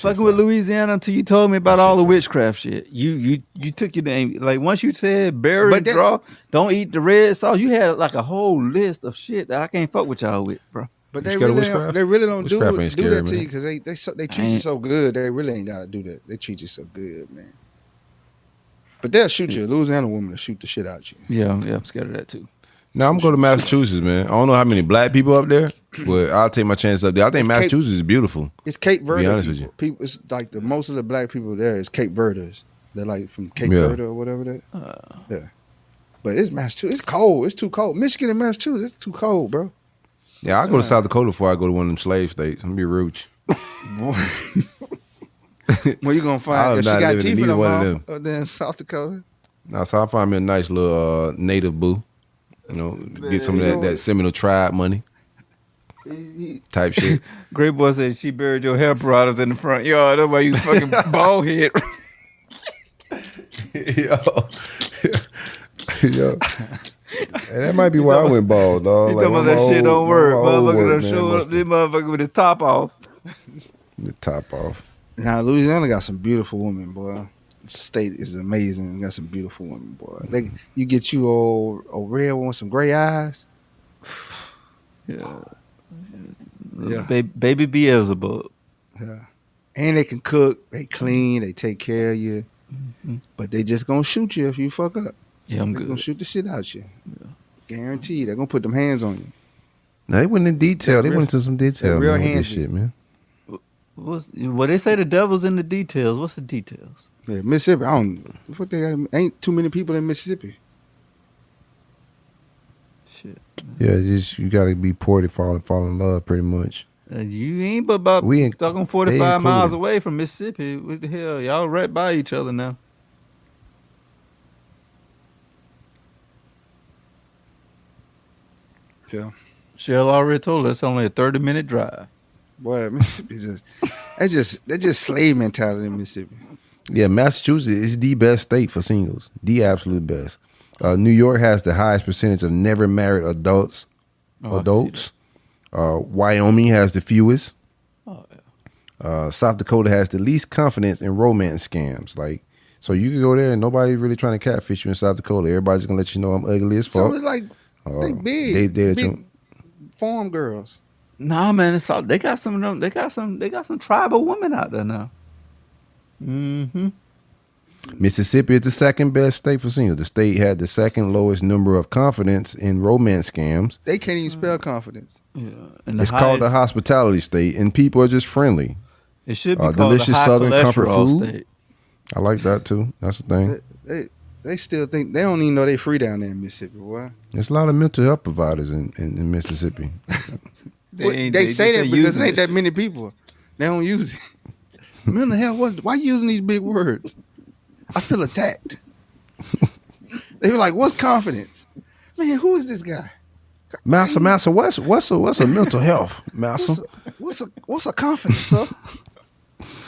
fucking with Louisiana until you told me about all the witchcraft shit. You took your name, like once you said bury draw, don't eat the red sauce. You had like a whole list of shit that I can't fuck with y'all with, bro. But they really don't do that to you because they treat you so good. They really ain't gotta do that. They treat you so good, man. But they'll shoot you. A Louisiana woman will shoot the shit out you. Yeah, I'm scared of that too. Now I'm going to Massachusetts, man. I don't know how many black people up there, but I'll take my chance up there. I think Massachusetts is beautiful. It's Cape Verde. To be honest with you, people, it's like most of the black people there is Cape Verdes. They're like from Cape Verde or whatever that. Yeah, but it's Massachusetts. It's cold. It's too cold. Michigan and Massachusetts, it's too cold, bro. Yeah, I'll go to South Dakota before I go to one of them slave states. I'm gonna be rude. Well, you gonna find if she got teeth in her mouth in South Dakota. No, so I'll find me a nice little native boo. You know, get some of that Seminole tribe money type shit. Great Boy said she buried your hair products in the front yard. That's why you fucking bald head. Yo. And that might be why I went bald, dog. You talking about that shit don't work. Motherfucker done show up this motherfucker with his top off. The top off. Now, Louisiana got some beautiful women, boy. The state is amazing. Got some beautiful women, boy. You get you old red one with some gray eyes. Yeah. Baby Beelzebub. Yeah. And they can cook. They clean. They take care of you. Mm-hmm. But they just gonna shoot you if you fuck up. Yeah, I'm good. They're gonna shoot the shit out you. Yeah. Guaranteed. They're gonna put them hands on you. Now, they went in detail. They went into some detail, real man, with this shit, man. Well, they say the devil's in the details. What's the details? Yeah, Mississippi. I don't. What they got? Ain't too many people in Mississippi. Shit. Yeah, you gotta be poor to fall in love, pretty much. You ain't but about talking 45 miles away from Mississippi. What the hell? Y'all right by each other now. Yeah. Shell already told us it's only a 30-minute drive. Boy, Mississippi they're just slave mentality in Mississippi. Yeah, Massachusetts is the best state for singles. The absolute best. New York has the highest percentage of never married adults. Wyoming has the fewest. South Dakota has the least confidence in romance scams. Like, so you can go there and nobody's really trying to catfish you in South Dakota. Everybody's gonna let you know I'm ugly as fuck. So like big farm girls. Nah, man, it's all, they got some of them. They got some tribal women out there now. Mm-hmm. Mississippi is the second best state for seniors. The state had the second lowest number of confidence in romance scams. They can't even spell confidence. Yeah, and It's called the hospitality state, and people are just friendly. It should be called delicious the high Southern comfort cholesterol food. state. I like that too. That's the thing. They still think they don't even know they free down there in Mississippi. Boy. There's a lot of mental health providers in Mississippi. They say that because there ain't that many people. They don't use it. Mental health. Why you using these big words? I feel attacked. They were like, "What's confidence, man? Who is this guy?" Master, what's a mental health, Master? What's a confidence, sir?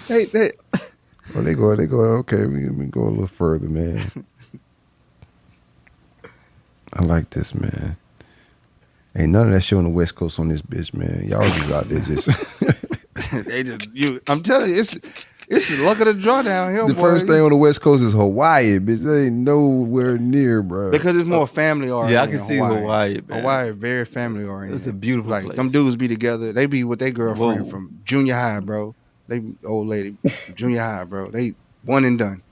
They. Well, they go. Okay, we go a little further, man. I like this, man. Ain't none of that shit on the West Coast on this bitch, man. Y'all just out there just. I'm telling you, it's the luck of the draw down here. The first thing on the West Coast is Hawaii, bitch. They ain't nowhere near, bro. Because it's more family oriented. Yeah, I can see Hawaii. Man. Hawaii is very family oriented. It's a beautiful like place. them dudes be together. They be with their girlfriend from junior high, bro. They old lady, junior high, bro. They one and done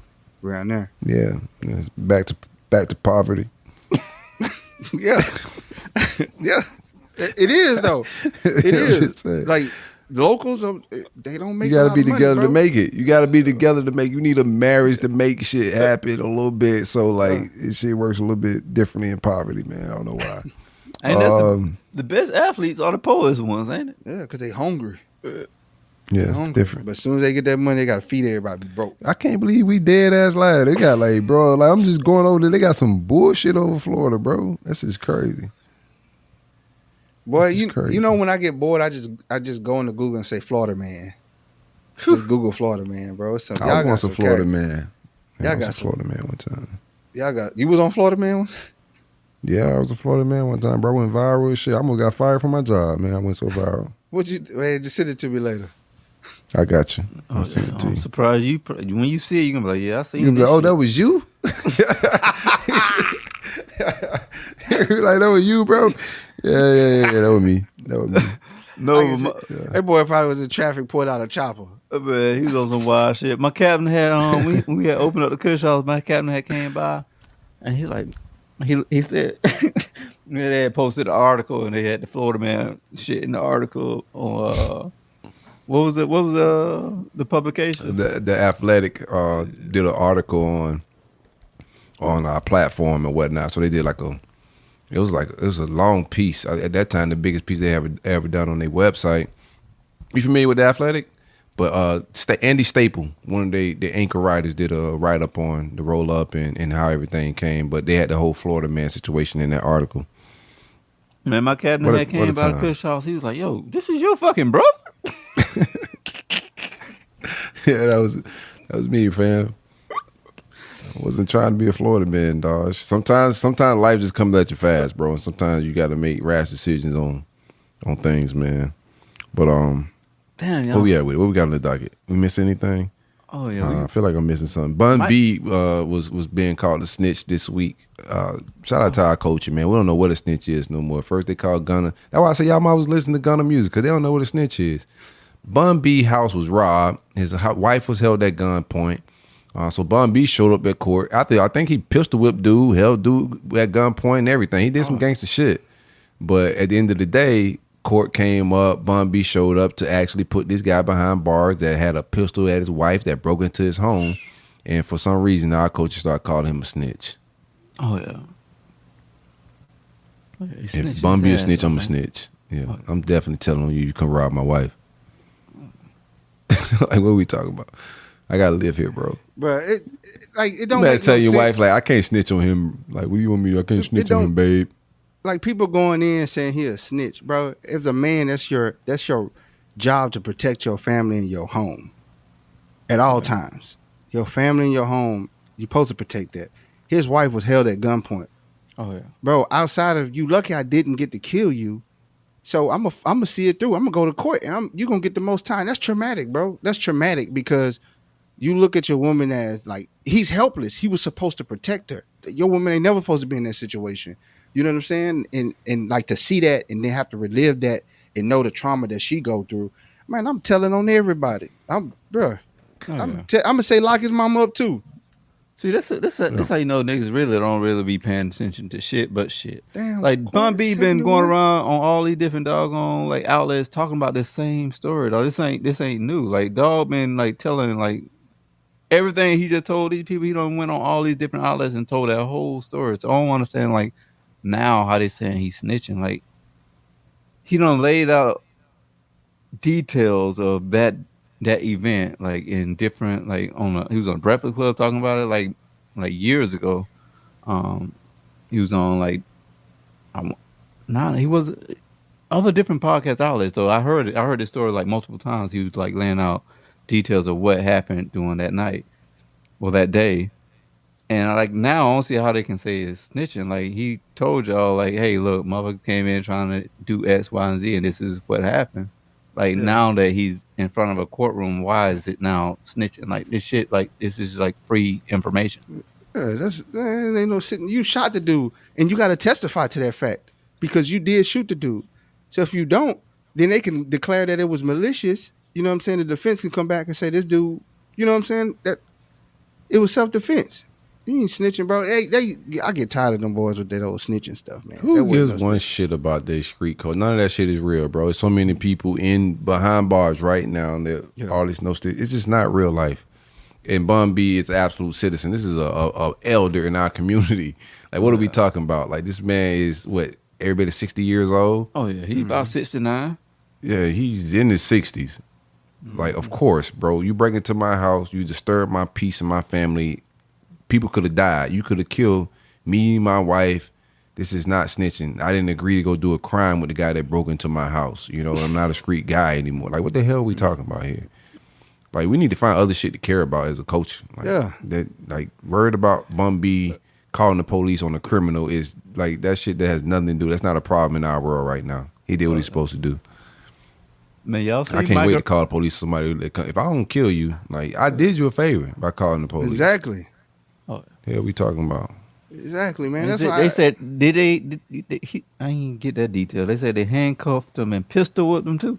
around there. Yeah, it's back to poverty. Yeah, yeah. It is though. It is like locals. They don't make. You got to be together money, to make it. You got to be together to make. You need a marriage to make shit happen a little bit. So like, shit works a little bit differently in poverty, man. I don't know why. And that's the best athletes are the poorest ones, ain't it? Yeah, because they hungry. Yeah, it's different. But as soon as they get that money, they got to feed everybody. Be broke. I can't believe we dead ass live. They got like, bro, like I'm just going over there. They got some bullshit over Florida, bro. That's just crazy. Boy, you know when I get bored, I just go into Google and say Florida man. Just Google Florida man, bro. It's I want some Florida man. Y'all got some Florida man one time. You was on Florida man one? Yeah, I was a Florida man one time, bro. I went viral and shit. I almost got fired from my job, man. I went so viral. Just send it to me later. I got you. I'll send it to you. I'm surprised you when you see it, you're gonna be like, yeah, I seen you. Like, oh, that was you? Like that was you, bro? Yeah, that was me. No, that boy probably was in traffic, pulled out a chopper. Man, he was on some wild shit. My captain had we had opened up the Kush house. My captain had came by, and he said they had posted an article and they had the Florida man shit in the article on what was the publication? The Athletic did an article on our platform and whatnot. So they did it was a long piece. At that time, the biggest piece they ever done on their website. You familiar with the Athletic? But Andy Staple, one of the anchor writers, did a write up on the roll up and how everything came. But they had the whole Florida man situation in that artitle. Man, my captain that came by the Kush house. He was like, "Yo, this is your fucking brother." Yeah, that was me, fam. I wasn't trying to be a Florida man, dog. Sometimes life just comes at you fast, bro. And sometimes you got to make rash decisions on things, man. But damn, y'all. What we at with it? What we got on the docket? We miss anything? Oh yeah, I feel like I'm missing something. Bun B was being called a snitch this week. Shout out to our coach, man. We don't know what a snitch is no more. First they called Gunna. That's why I say y'all might was listening to Gunna music because they don't know what a snitch is. Bun B house was robbed. His wife was held at gunpoint. So Bun B showed up at court. I think he pistol whipped dude, held dude at gunpoint and everything. He did some gangster shit. But at the end of the day, court came up. Bun B showed up to actually put this guy behind bars that had a pistol at his wife that broke into his home. And for some reason, our coaches started calling him a snitch. Oh, yeah. If Bun B a snitch, I'm a snitch. Yeah, I'm definitely telling on you come rob my wife. Like, what are we talking about? I gotta live here, bro. Bro, it don't. You better make tell no your sense. wife, like, I can't snitch on him. Like, what do you want me to do? I can't snitch on him, babe. Like, people going in saying he a snitch, bro. As a man, that's your job to protect your family and your home at all times. Your family and your home, you're supposed to protect that. His wife was held at gunpoint. Oh yeah, bro. Outside of you, lucky I didn't get to kill you. So I'm gonna see it through. I'm gonna go to court and you're gonna get the most time. That's traumatic, bro. That's traumatic because you look at your woman as like he's helpless. He was supposed to protect her. Your woman ain't never supposed to be in that situation. You know what I'm saying? And like to see that and then have to relive that and know the trauma that she go through, man, I'm telling on everybody. I'm gonna say lock his mama up too. See, that's how you know niggas really don't really be paying attention to shit but shit. Damn, like Bun B been going around on all these different doggone like outlets talking about this same story. Though this ain't new. Like dog been like telling like everything he just told these people. He done went on all these different outlets and told that whole story. So I don't understand like now how they saying he's snitching. Like he done laid out details of that event like in different like he was on Breakfast Club talking about it like years ago. He was on like he was other different podcast outlets though. I heard this story like multiple times. He was like laying out details of what happened during that night or that day. And like now I don't see how they can say it's snitching. Like he told y'all like, hey look, motherfucker came in trying to do X, Y, and Z and this is what happened. Like now that he's in front of a courtroom, why is it now snitching? Like this shit, like this is like free information. Yeah, ain't no shit. You shot the dude, and you got to testify to that fact because you did shoot the dude. So if you don't, then they can declare that it was malicious. You know what I'm saying? The defense can come back and say this dude. You know what I'm saying? That it was self-defense. You ain't snitching, bro. I get tired of them boys with that old snitching stuff, man. Who gives one shit about their street code? None of that shit is real, bro. There's so many people behind bars right now, and all this it's just not real life. And Bun B is an absolute citizen. This is a elder in our community. Like, what are we talking about? Like, this man is what? Everybody 60 years old? Oh yeah, he's about 69. Yeah, he's in his 60s. Like, of course, bro. You break into my house, you disturb my peace and my family. People could have died. You could have killed me, my wife. This is not snitching. I didn't agree to go do a crime with the guy that broke into my house. You know, I'm not a street guy anymore. Like, what the hell are we talking about here? Like, we need to find other shit to care about as a coach. Like, that, like, worried about Bun B calling the police on a criminal is, like, that shit that has nothing to do. That's not a problem in our world right now. He did what he's supposed to do. Man, y'all see I can't wait to call the police on somebody. If I don't kill you, like, I did you a favor by calling the police. Exactly. Oh, hell, we talking about? Exactly, man. That's why they said I didn't get that detail. They said they handcuffed him and pistol whipped him too.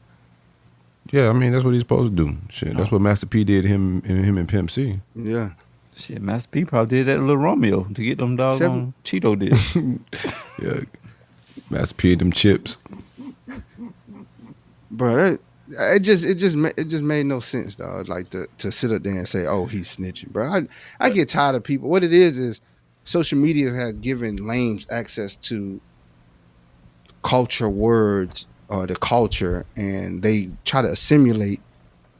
Yeah, I mean that's what he's supposed to do. Shit, that's what Master P did him and Pimp C. Yeah. Shit, Master P probably did that to Lil Romeo to get them dogs on Cheeto did. Yeah, Master P had them chips. Bro, it just made no sense, dog. Like to sit up there and say, "Oh, he's snitching," bro. I get tired of people. What it is social media has given lames access to culture words or the culture, and they try to assimilate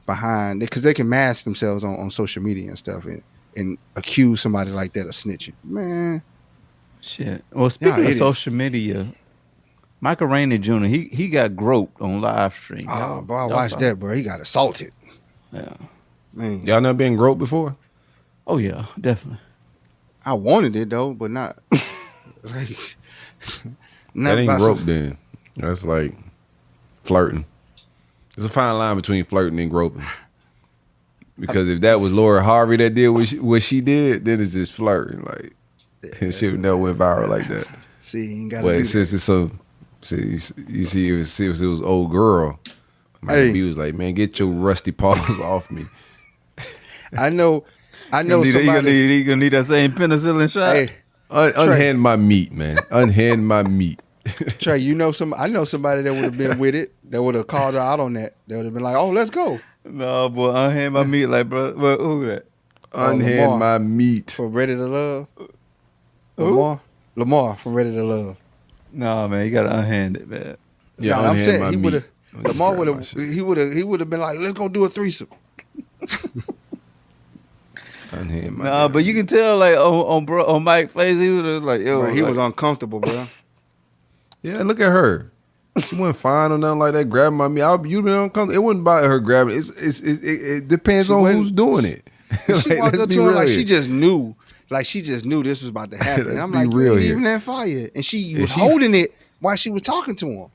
behind it because they can mask themselves on social media and stuff and accuse somebody like that of snitching. Man, shit. Well, speaking of social media. Michael Rainey Jr. He got groped on live stream. Oh, bro, I watched that, bro. He got assaulted. Yeah, man. Y'all never been groped before? Oh yeah, definitely. I wanted it though, but not. Like, that ain't groped then. That's like flirting. There's a fine line between flirting and groping. Because if that was Laura Harvey that did what she did, then it's just flirting. Like, and shit would never went viral like that. See, you ain't got to do since that. It's so. See, you see, it was old girl. He was like, "Man, get your rusty paws off me." I know. Somebody. He gonna need that same penicillin shot. Hey, unhand my meat, man. Unhand my meat. Trey, I know somebody that would have been with it. That would have called her out on that. That would have been like, "Oh, let's go." No, boy, unhand my meat, like, bro. Who that? Unhand my meat from Ready to Love. Who? Lamar from Ready to Love. No, man, you gotta unhand it, man. Yeah, no, I'm saying my he would have. meat. Lamar would have. He would have been like, "Let's go do a threesome." Unhand my nah, but you can tell, like on Mike's face, he was like, "Yo," bro, he was uncomfortable, bro. Yeah, look at her. She wasn't fine or nothing like that. Grabbing my meat, you'd been uncomfortable. It wasn't about her grabbing. It depends on who's doing it. She walked up to him like she just knew. Like she just knew this was about to happen. And I'm like, you ain't even that fire. And she was holding it while she was talking to him.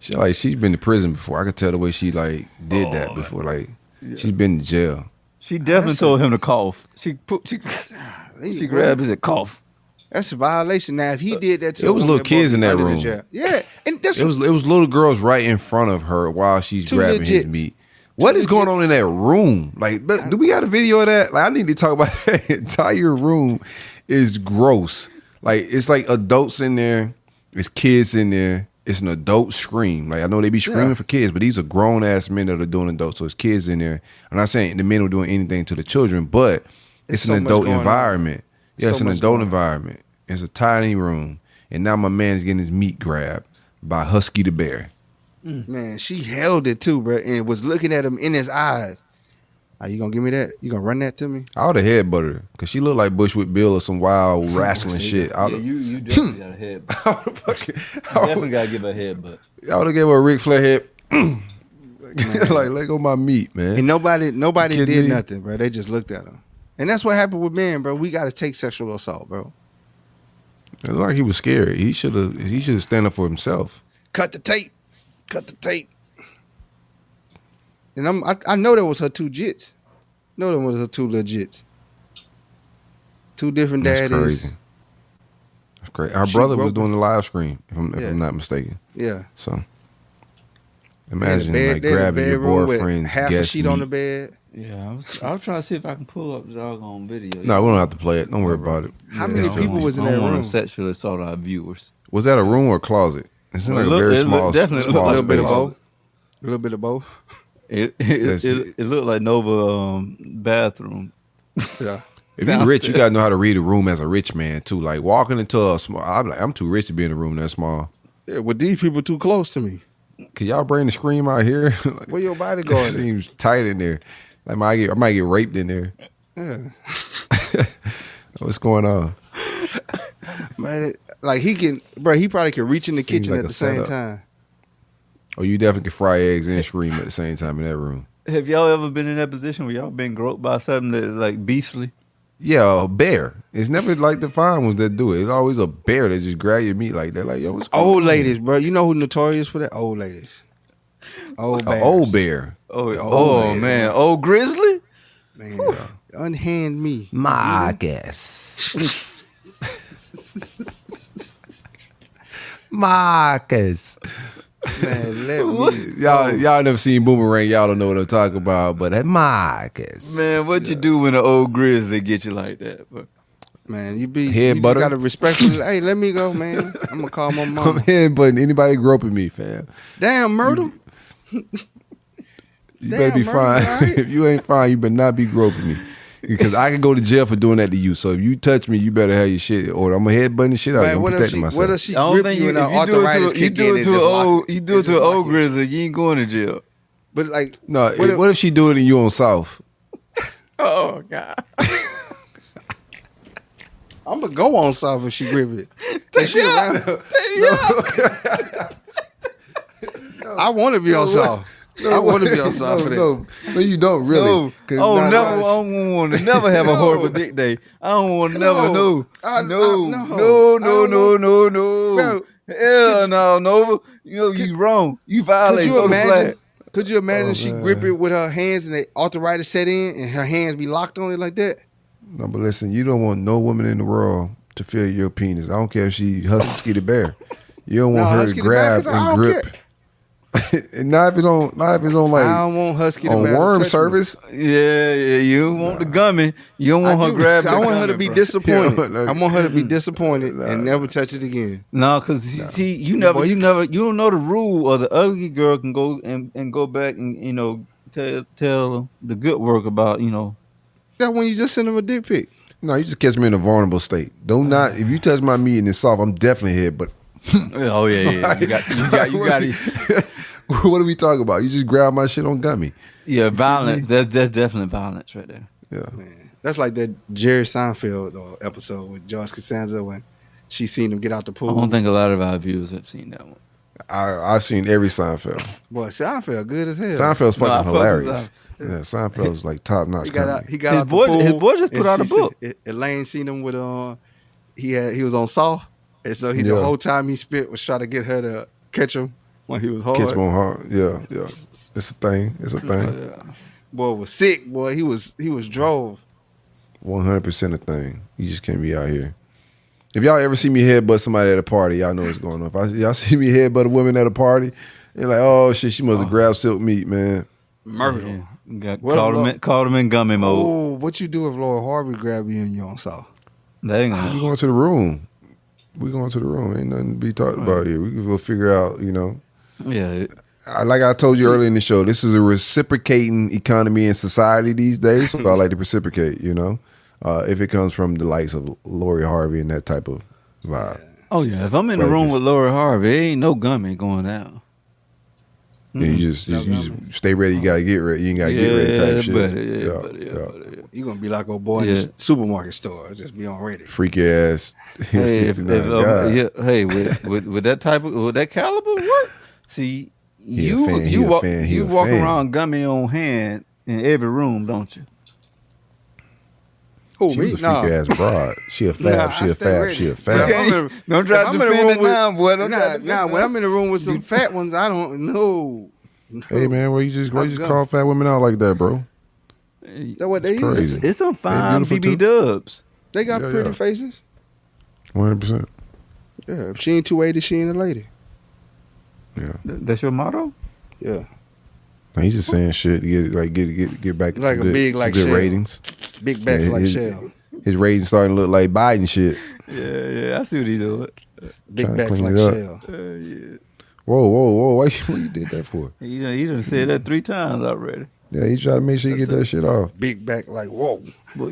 She's been to prison before. I could tell the way she like did that before. Like she's been to jail. She definitely told him to cough. She grabbed his and cough. That's a violation. Now, if he did that to It was a woman, little that boy kids be in that under the room. jail. Yeah, and that's It was little girls right in front of her while she's Two grabbing his legits. meat. What is going legits. on in that room? Like, but do we got a video of that? Like, I need to talk about that entire room. Is gross. Like, it's like adults in there. It's kids in there. It's an adult scream. Like, I know they be screaming for kids, but these are grown ass men that are doing adults. So it's kids in there. I'm not saying the men are doing anything to the children, but it's so an much adult going on. environment. Yeah, it's So an much adult going on. environment. It's a tiny room, and now my man's getting his meat grabbed by Husky the bear. Man, she held it too, bro, and was looking at him in his eyes. Are you gonna give me that? You gonna run that to me? I would have headbutted her because she looked like Bushwick Bill or some wild wrestling shit. I would You definitely got a head. Definitely got to give her a head, but have gave her a Ric Flair head. Like, let go my meat, man. And nobody You kidding did me? nothing, bro. They just looked at him. And that's what happened with men, bro. We got to take sexual assault, bro. It looked like he was scared. He should have stand up for himself. Cut the tape. Cut the tape. And I know that was her two jits. No, that was her two legits. Two different That's daddies. crazy. That's crazy. Our She brother was broke doing the live stream, if Yeah. I'm not mistaken. Yeah. So They in the imagine bed- like they in the grabbing your bedroom with boyfriend's half a guest sheet on the meat. bed. yeah, I was trying to see if I can pull up the doggone video. No, we don't have to play it. Don't worry about it. How many people was in I that don't want room? to sexually assault our viewers. Was that a room or a closet? It seemed Well, like a very small, definitely small A little bit of space. both. A little bit of both. It looked like Nova bathroom. Yeah. If you're rich, you gotta know how to read a room as a rich man too. Like walking into a small, I'm too rich to be in a room that small. Yeah, well, these people too close to me. Can y'all bring the scream out here? Like, Where your body it going? seems tight in there. Like I might get raped in there. Yeah. What's going on? Man, like he probably can reach in the Seems kitchen like at a the same setup. time. Oh, you definitely can fry eggs and scream at the same time in that room. Have y'all ever been in that position where y'all been groped by something that like beastly? Yeah, a bear. It's never like the fine ones that do it. It's always a bear that just grab your meat like that. Like, yo, what's going Old on? ladies, bro. You know who notorious for that? Old ladies. Old An bears. old bear. Oh man, old grizzly. Man, unhand me. Marcus. Marcus. Man, let me. Y'all never seen Boomerang. Y'all don't know what I'm talking about. But that Marcus. Man, what you do when an old grizzly get you like that? Bro? Man, you Head just butter? gotta respectfully. Hey, let me go, man. I'm gonna call my I'm mama. headbutting anybody groping me, fam. Damn, murder. You Damn, better be murder, fine. right? If you ain't fine, you better not be groping me. Because I can go to jail for doing that to you. So if you touch me, you better have your shit. Or I'm gonna headbutting the shit out of you. Man, I'm what if protecting she? myself. What if she I don't grip think you and her if you do arthritis it to, you kick do in it and to an just lock old it? you do it Just to an lock old it. grizzly, you ain't going to jail. But like, No, what what if- if she do it and you on South? Oh God. I'm gonna go on south if she grip it. Take she around. I want to be on south. I want to be on south for that. No, you don't really. No, 'Cause oh, not never. I much- don't want to never have a horrible dick day. I don't want to never know. No. No. Bro, Hell no, Nova. You know you wrong. You violate. Could you social imagine? flag. Could you imagine Oh, she man. grip it with her hands and the arthritis set in and her hands be locked on it like that? No, but listen, you don't want no woman in the world to feel your penis. I don't care if she Husky the bear. You don't want No, her Husky to the bear, grab 'cause I and don't grip. And not if it's on I like don't want Husky to on bear to worm touch me. service. Yeah. You don't want the gummy. You don't I want her do. grab. I want her to be disappointed. Yeah, no. I want her to be disappointed and never touch it again. No, because see, you don't know the rule, or the ugly girl can go and go back and tell the good work about That's when you just send them a dick pic. No, you just catch me in a vulnerable state. Don't not if you touch my meat and it's soft, I'm definitely here. But Oh yeah. You got it. what are we talking about? You just grab my shit on gummy. Yeah, violence. That's definitely violence right there. Yeah. Man, that's like that Jerry Seinfeld episode with George Costanza when she seen him get out the I pool. don't think a lot of our viewers have seen that one. I've seen every Seinfeld. Boy, Seinfeld good as hell. Seinfeld's No, I fucking fuck with hilarious. Yeah, Seinfeld's like top notch. He got out. comedy. He got His out boy- the pool. his boy just put and out a she book. Elaine seen him with he was on soft, and so the Yeah. whole time he spent was trying to get her to catch him when he was hard. Catch on hard. Yeah. It's a thing. It's a thing. Yeah. Boy was sick. Boy, he was drove. 100% a thing. You just can't be out here. If y'all ever see me headbutt somebody at a party, y'all know what's going on. If y'all see me headbutt a woman at a party, you're like, oh shit, she must have grabbed silk meat, man. Murder. Called him in gummy mode. Oh, what you do if Lord Harvey grab you and you on saw? That ain't gonna. We going to the room. We going to the room. Ain't nothing to be talked about here. We'll figure out, Yeah. Like I told you earlier in the show, this is a reciprocating economy and society these days. So I like to reciprocate, if it comes from the likes of Lori Harvey and that type of vibe. Oh yeah, if I'm in the room with Lori Harvey, ain't no gummy going down. Yeah, you just stay ready. You gotta get ready. You ain't gotta get ready type shit. Buddy. You gonna be like old boy in the supermarket store. Just be on ready. Freaky ass. Hey, with that type of with that caliber work, see you walk around gummy on hand in every room, don't you? She was a freaky ass broad. She a fab. She a fab. Don't try to defend it now, boy. When I'm in the room with some fat ones, I don't know. Hey man, why you just call fat women out like that, bro? That's what they crazy. use. It's some fine BB dubs. They got pretty faces. 100%. Yeah, if she ain't 280, she ain't a lady. Yeah, that's your motto. Yeah. No, he's just saying shit to get back like some a big good, like some good Shell. ratings. Big backs like Shell. His ratings starting to look like Biden shit. Yeah, I see what he doing. Big backs like Shell. Yeah. Whoa! What you did that for? He done said that 3 times already. Yeah, he tried to make sure you get that shit off. Big back like whoa. Well,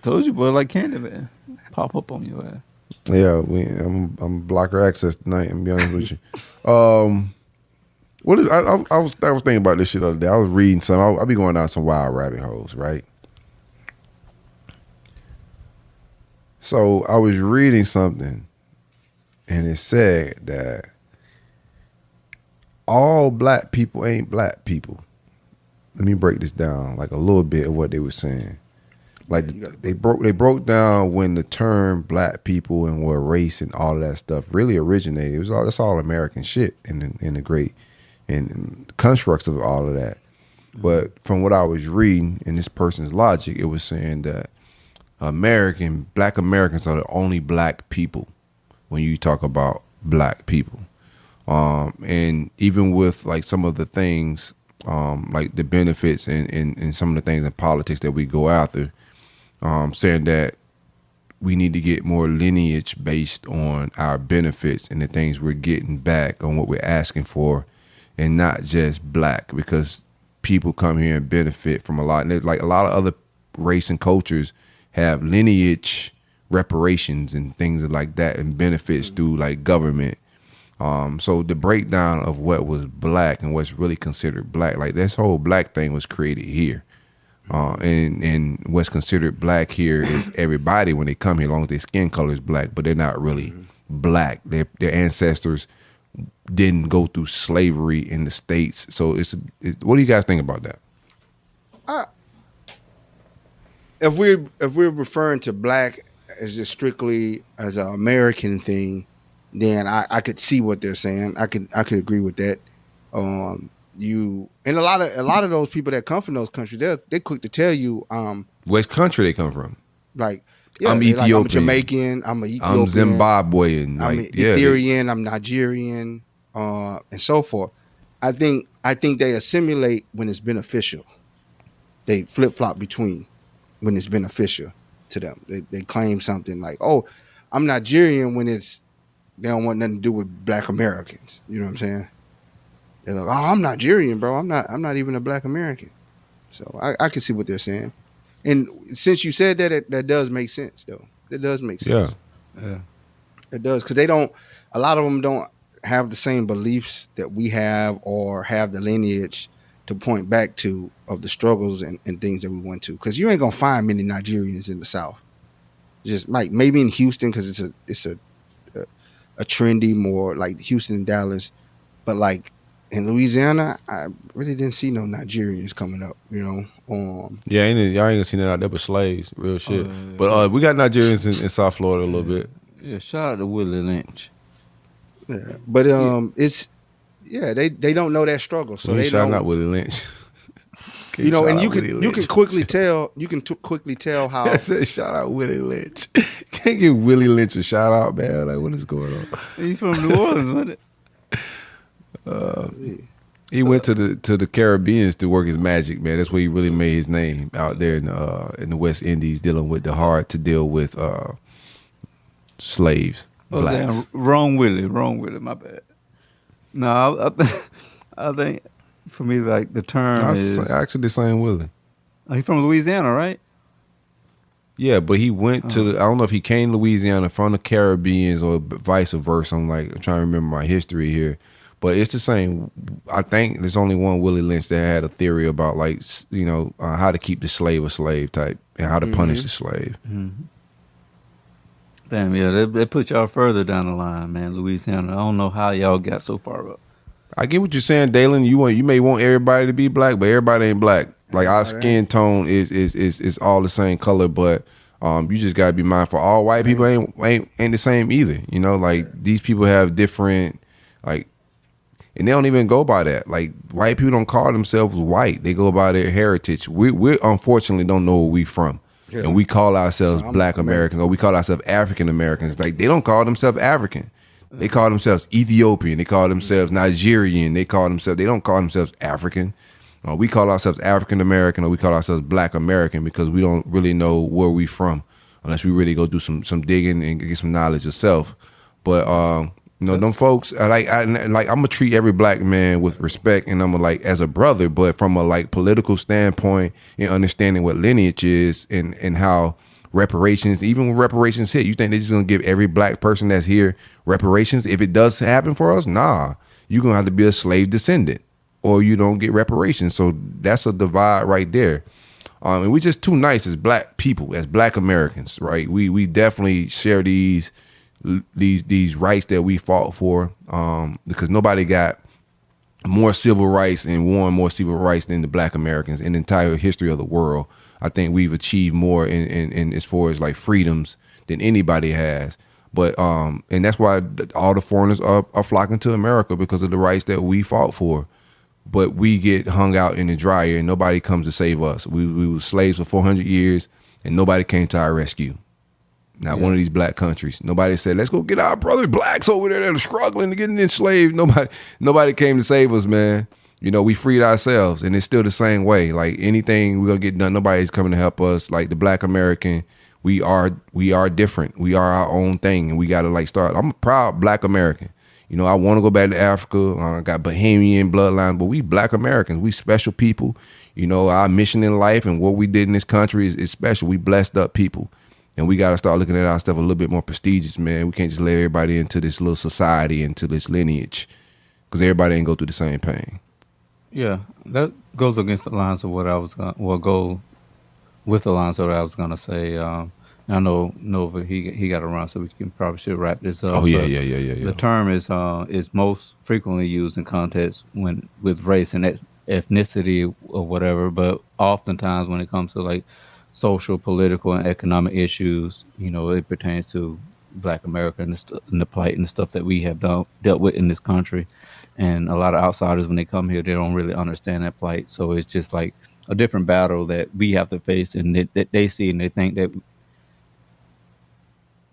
told you, boy, like Candyman, pop up on your ass. Yeah, I'm blocker access tonight. I'm be honest with you. What is I was thinking about this shit the other day. I was reading some. I'll be going down some wild rabbit holes, right? So I was reading something, and it said that all black people ain't black people. Let me break this down, like a little bit of what they were saying. Like they broke down when the term black people and what race and all of that stuff really originated. That's all American shit in the great and constructs of all of that. But from what I was reading in this person's logic, it was saying that black Americans are the only black people when you talk about black people. And even with like some of the things, like the benefits and some of the things in politics that we go after, saying that we need to get more lineage based on our benefits and the things we're getting back on what we're asking for, and not just black, because people come here and benefit from a lot. And like a lot of other race and cultures have lineage reparations and things like that and benefits through like government. So the breakdown of what was black and what's really considered black, like this whole black thing was created here. And what's considered black here is everybody when they come here, as long as their skin color is black, but they're not really black. Their ancestors didn't go through slavery in the States. So what do you guys think about that? If we're referring to black as just strictly as an American thing, then I could see what they're saying. I could agree with that. And a lot of those people that come from those countries, they're quick to tell you which country they come from. Like, I'm Ethiopian, I'm Jamaican, I'm Ethiopian, I'm Zimbabwean, I'm Eritrean, I'm Nigerian, and so forth. I think they assimilate when it's beneficial. They flip flop between when it's beneficial to them. They claim something like, "Oh, I'm Nigerian," when they don't want nothing to do with black Americans. You know what I'm saying? They're like, "Oh, I'm Nigerian, bro. I'm not even a black American." So I can see what they're saying. And since you said that, that does make sense, though. It does make sense. Yeah. It does, because a lot of them don't have the same beliefs that we have or have the lineage to point back to of the struggles and things that we went to. Because you ain't going to find many Nigerians in the South. Just like maybe in Houston, because it's a trendy, more like Houston and Dallas. But like in Louisiana, I really didn't see no Nigerians coming up, you know. Yeah, y'all ain't gonna see that out there but slaves, real shit. But we got Nigerians in South Florida a little bit. Yeah, shout out to Willie Lynch. Yeah, but it's they don't know that struggle, so they shout don't. out Willie Lynch. You know, and you can quickly tell how. I said shout out Willie Lynch. can't give Willie Lynch a shout out, man. Like, what is going on? He from New Orleans, wasn't it? He went to the Caribbeans to work his magic, man. That's where he really made his name out there in the West Indies, dealing with the hard to deal with slaves, blacks. Damn, wrong Willie, my bad. No, I think for me, like the term is actually the same Willie. He's from Louisiana, right? Yeah, but he went to I don't know if he came to Louisiana from the Caribbeans or vice versa. I'm trying to remember my history here. But it's the same. I think there's only one Willie Lynch that had a theory about how to keep the slave a slave type and how to punish the slave. Mm-hmm. Damn, yeah, they put y'all further down the line, man. Louisiana. I don't know how y'all got so far up. I get what you're saying, Dalen. You may want everybody to be black, but everybody ain't black. Like our skin tone is all the same color, but you just gotta be mindful. All white people ain't the same either. These people have different and they don't even go by that. Like white people don't call themselves white; they go by their heritage. We unfortunately don't know where we from, and we call ourselves Black Americans or we call ourselves African Americans. Like they don't call themselves African; they call themselves Ethiopian. They call themselves Nigerian. They don't call themselves African. We call ourselves African American or we call ourselves Black American because we don't really know where we from unless we really go do some digging and get some knowledge yourself. But them folks, I'm gonna treat every black man with respect, and I'm gonna as a brother. But from a political standpoint and understanding what lineage is and how reparations, even when reparations hit, you think they're just gonna give every black person that's here reparations? If it does happen for us, nah, you're gonna have to be a slave descendant, or you don't get reparations. So that's a divide right there. And we're just too nice as black people, as black Americans, right? We definitely share these rights that we fought for, because nobody got more civil rights and won more civil rights than the black Americans in the entire history of the world. I think we've achieved more in as far as freedoms than anybody has. But and that's why all the foreigners are flocking to America, because of the rights that we fought for. But we get hung out in the dryer and nobody comes to save us. We were slaves for 400 years and nobody came to our rescue. Not one of these black countries. Nobody said, let's go get our brothers blacks over there that are struggling to get enslaved. Nobody came to save us, man. We freed ourselves, and it's still the same way. Like anything we're gonna get done, nobody's coming to help us. Like the black American, we are different. We are our own thing, and we gotta start. I'm a proud black American. I want to go back to Africa. I got Bahamian bloodline, but we black Americans. We special people. Our mission in life and what we did in this country is special. We blessed up people. And we got to start looking at our stuff a little bit more prestigious, man. We can't just let everybody into this little society, into this lineage, because everybody ain't go through the same pain. Yeah, that goes against the lines of what I was going to, go with the lines of what I was going to say. I know Nova, he got to run, so we should wrap this up. Oh, yeah. The term is most frequently used in context with race and ethnicity or whatever, but oftentimes when it comes to social, political, and economic issues, it pertains to Black America and the plight and the stuff that we have dealt with in this country. And a lot of outsiders, when they come here, they don't really understand that plight. So it's just a different battle that we have to face, and that they see, and they think that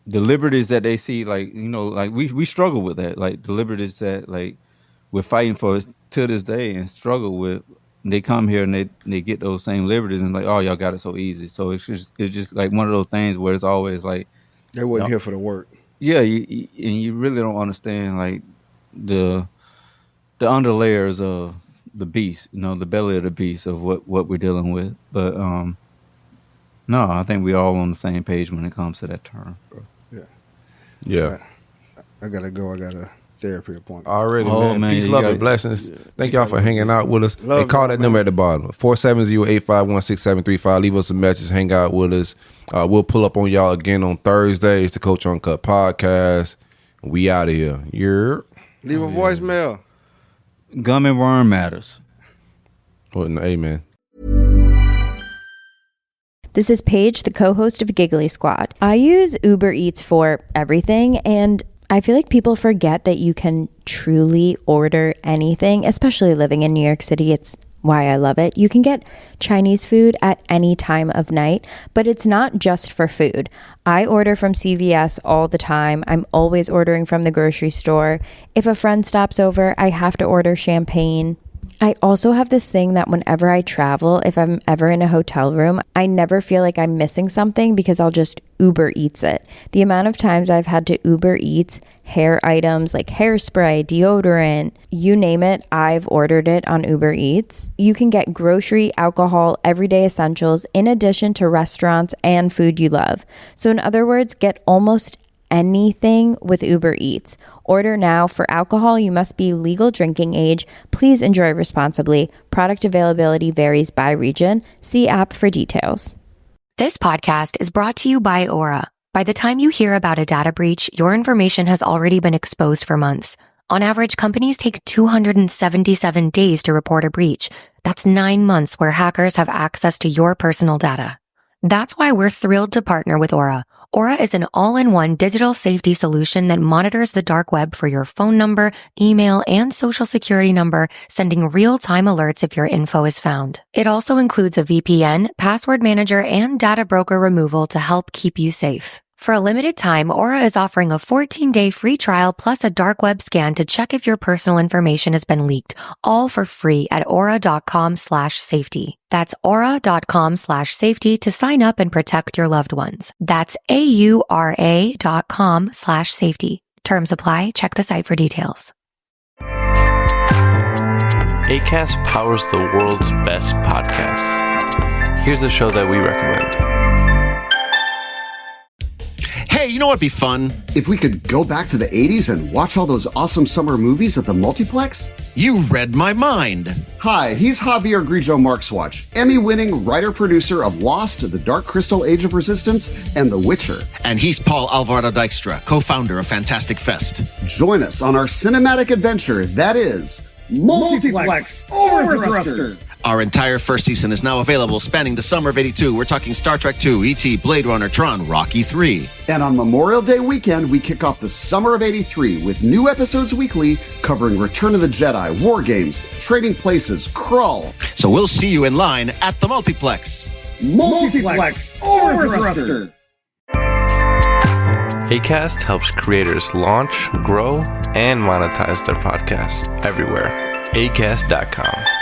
the liberties that they see, we struggle with that. The liberties that we're fighting for to this day and struggle with. They come here and they get those same liberties and oh, y'all got it so easy. So it's just one of those things where it's always they wasn't here for the work. Yeah, you really don't understand the underlayers of the beast, the belly of the beast of what we're dealing with. But no, I think we're all on the same page when it comes to that term, bro. Yeah. I gotta go. I got a therapy appointment. Already, man. Peace, love, and blessings. Thank y'all for hanging out with us. Hey, call that number at the bottom, 470-851-6735. Leave us a message. Hang out with us. We'll pull up on y'all again on Thursday. It's the Coach Uncut podcast. We out of here. Leave a voicemail. Gum and worm matters. Amen. This is Paige, the co-host of Giggly Squad. I use Uber Eats for everything, and I feel like people forget that you can truly order anything, especially living in New York City. It's why I love it. You can get Chinese food at any time of night, but it's not just for food. I order from CVS all the time. I'm always ordering from the grocery store. If a friend stops over, I have to order champagne. I also have this thing that whenever I travel, if I'm ever in a hotel room, I never feel like I'm missing something because I'll just Uber Eats it. The amount of times I've had to Uber Eats hair items like hairspray, deodorant, you name it, I've ordered it on Uber Eats. You can get grocery, alcohol, everyday essentials in addition to restaurants and food you love. So in other words, get almost anything with Uber Eats. Order now. For alcohol, you must be legal drinking age. Please enjoy responsibly. Product availability varies by region. See app for details. This podcast is brought to you by Aura. By the time you hear about a data breach, your information has already been exposed for months. On average, companies take 277 days to report a breach. That's 9 months where hackers have access to your personal data. That's why we're thrilled to partner with Aura. Aura is an all-in-one digital safety solution that monitors the dark web for your phone number, email, and social security number, sending real-time alerts if your info is found. It also includes a VPN, password manager, and data broker removal to help keep you safe. For a limited time, Aura is offering a 14-day free trial plus a dark web scan to check if your personal information has been leaked, all for free at aura.com/safety. That's aura.com/safety to sign up and protect your loved ones. That's AURA.com/safety. Terms apply. Check the site for details. Acast powers the world's best podcasts. Here's a show that we recommend. Hey, you know what'd be fun? If we could go back to the 80s and watch all those awesome summer movies at the multiplex? You read my mind. Hi, he's Javier Grillo-Marxuach, Emmy-winning writer-producer of Lost, The Dark Crystal Age of Resistance, and The Witcher. And he's Paul Alvarado Dykstra, co-founder of Fantastic Fest. Join us on our cinematic adventure that is Multiplex Overthruster. Our entire first season is now available, spanning the summer of '82. We're talking Star Trek II, E.T., Blade Runner, Tron, Rocky III. And on Memorial Day weekend, we kick off the summer of '83 with new episodes weekly covering Return of the Jedi, War Games, Trading Places, Krull. So we'll see you in line at the multiplex. Multiplex Overthruster. Acast helps creators launch, grow, and monetize their podcasts everywhere. Acast.com.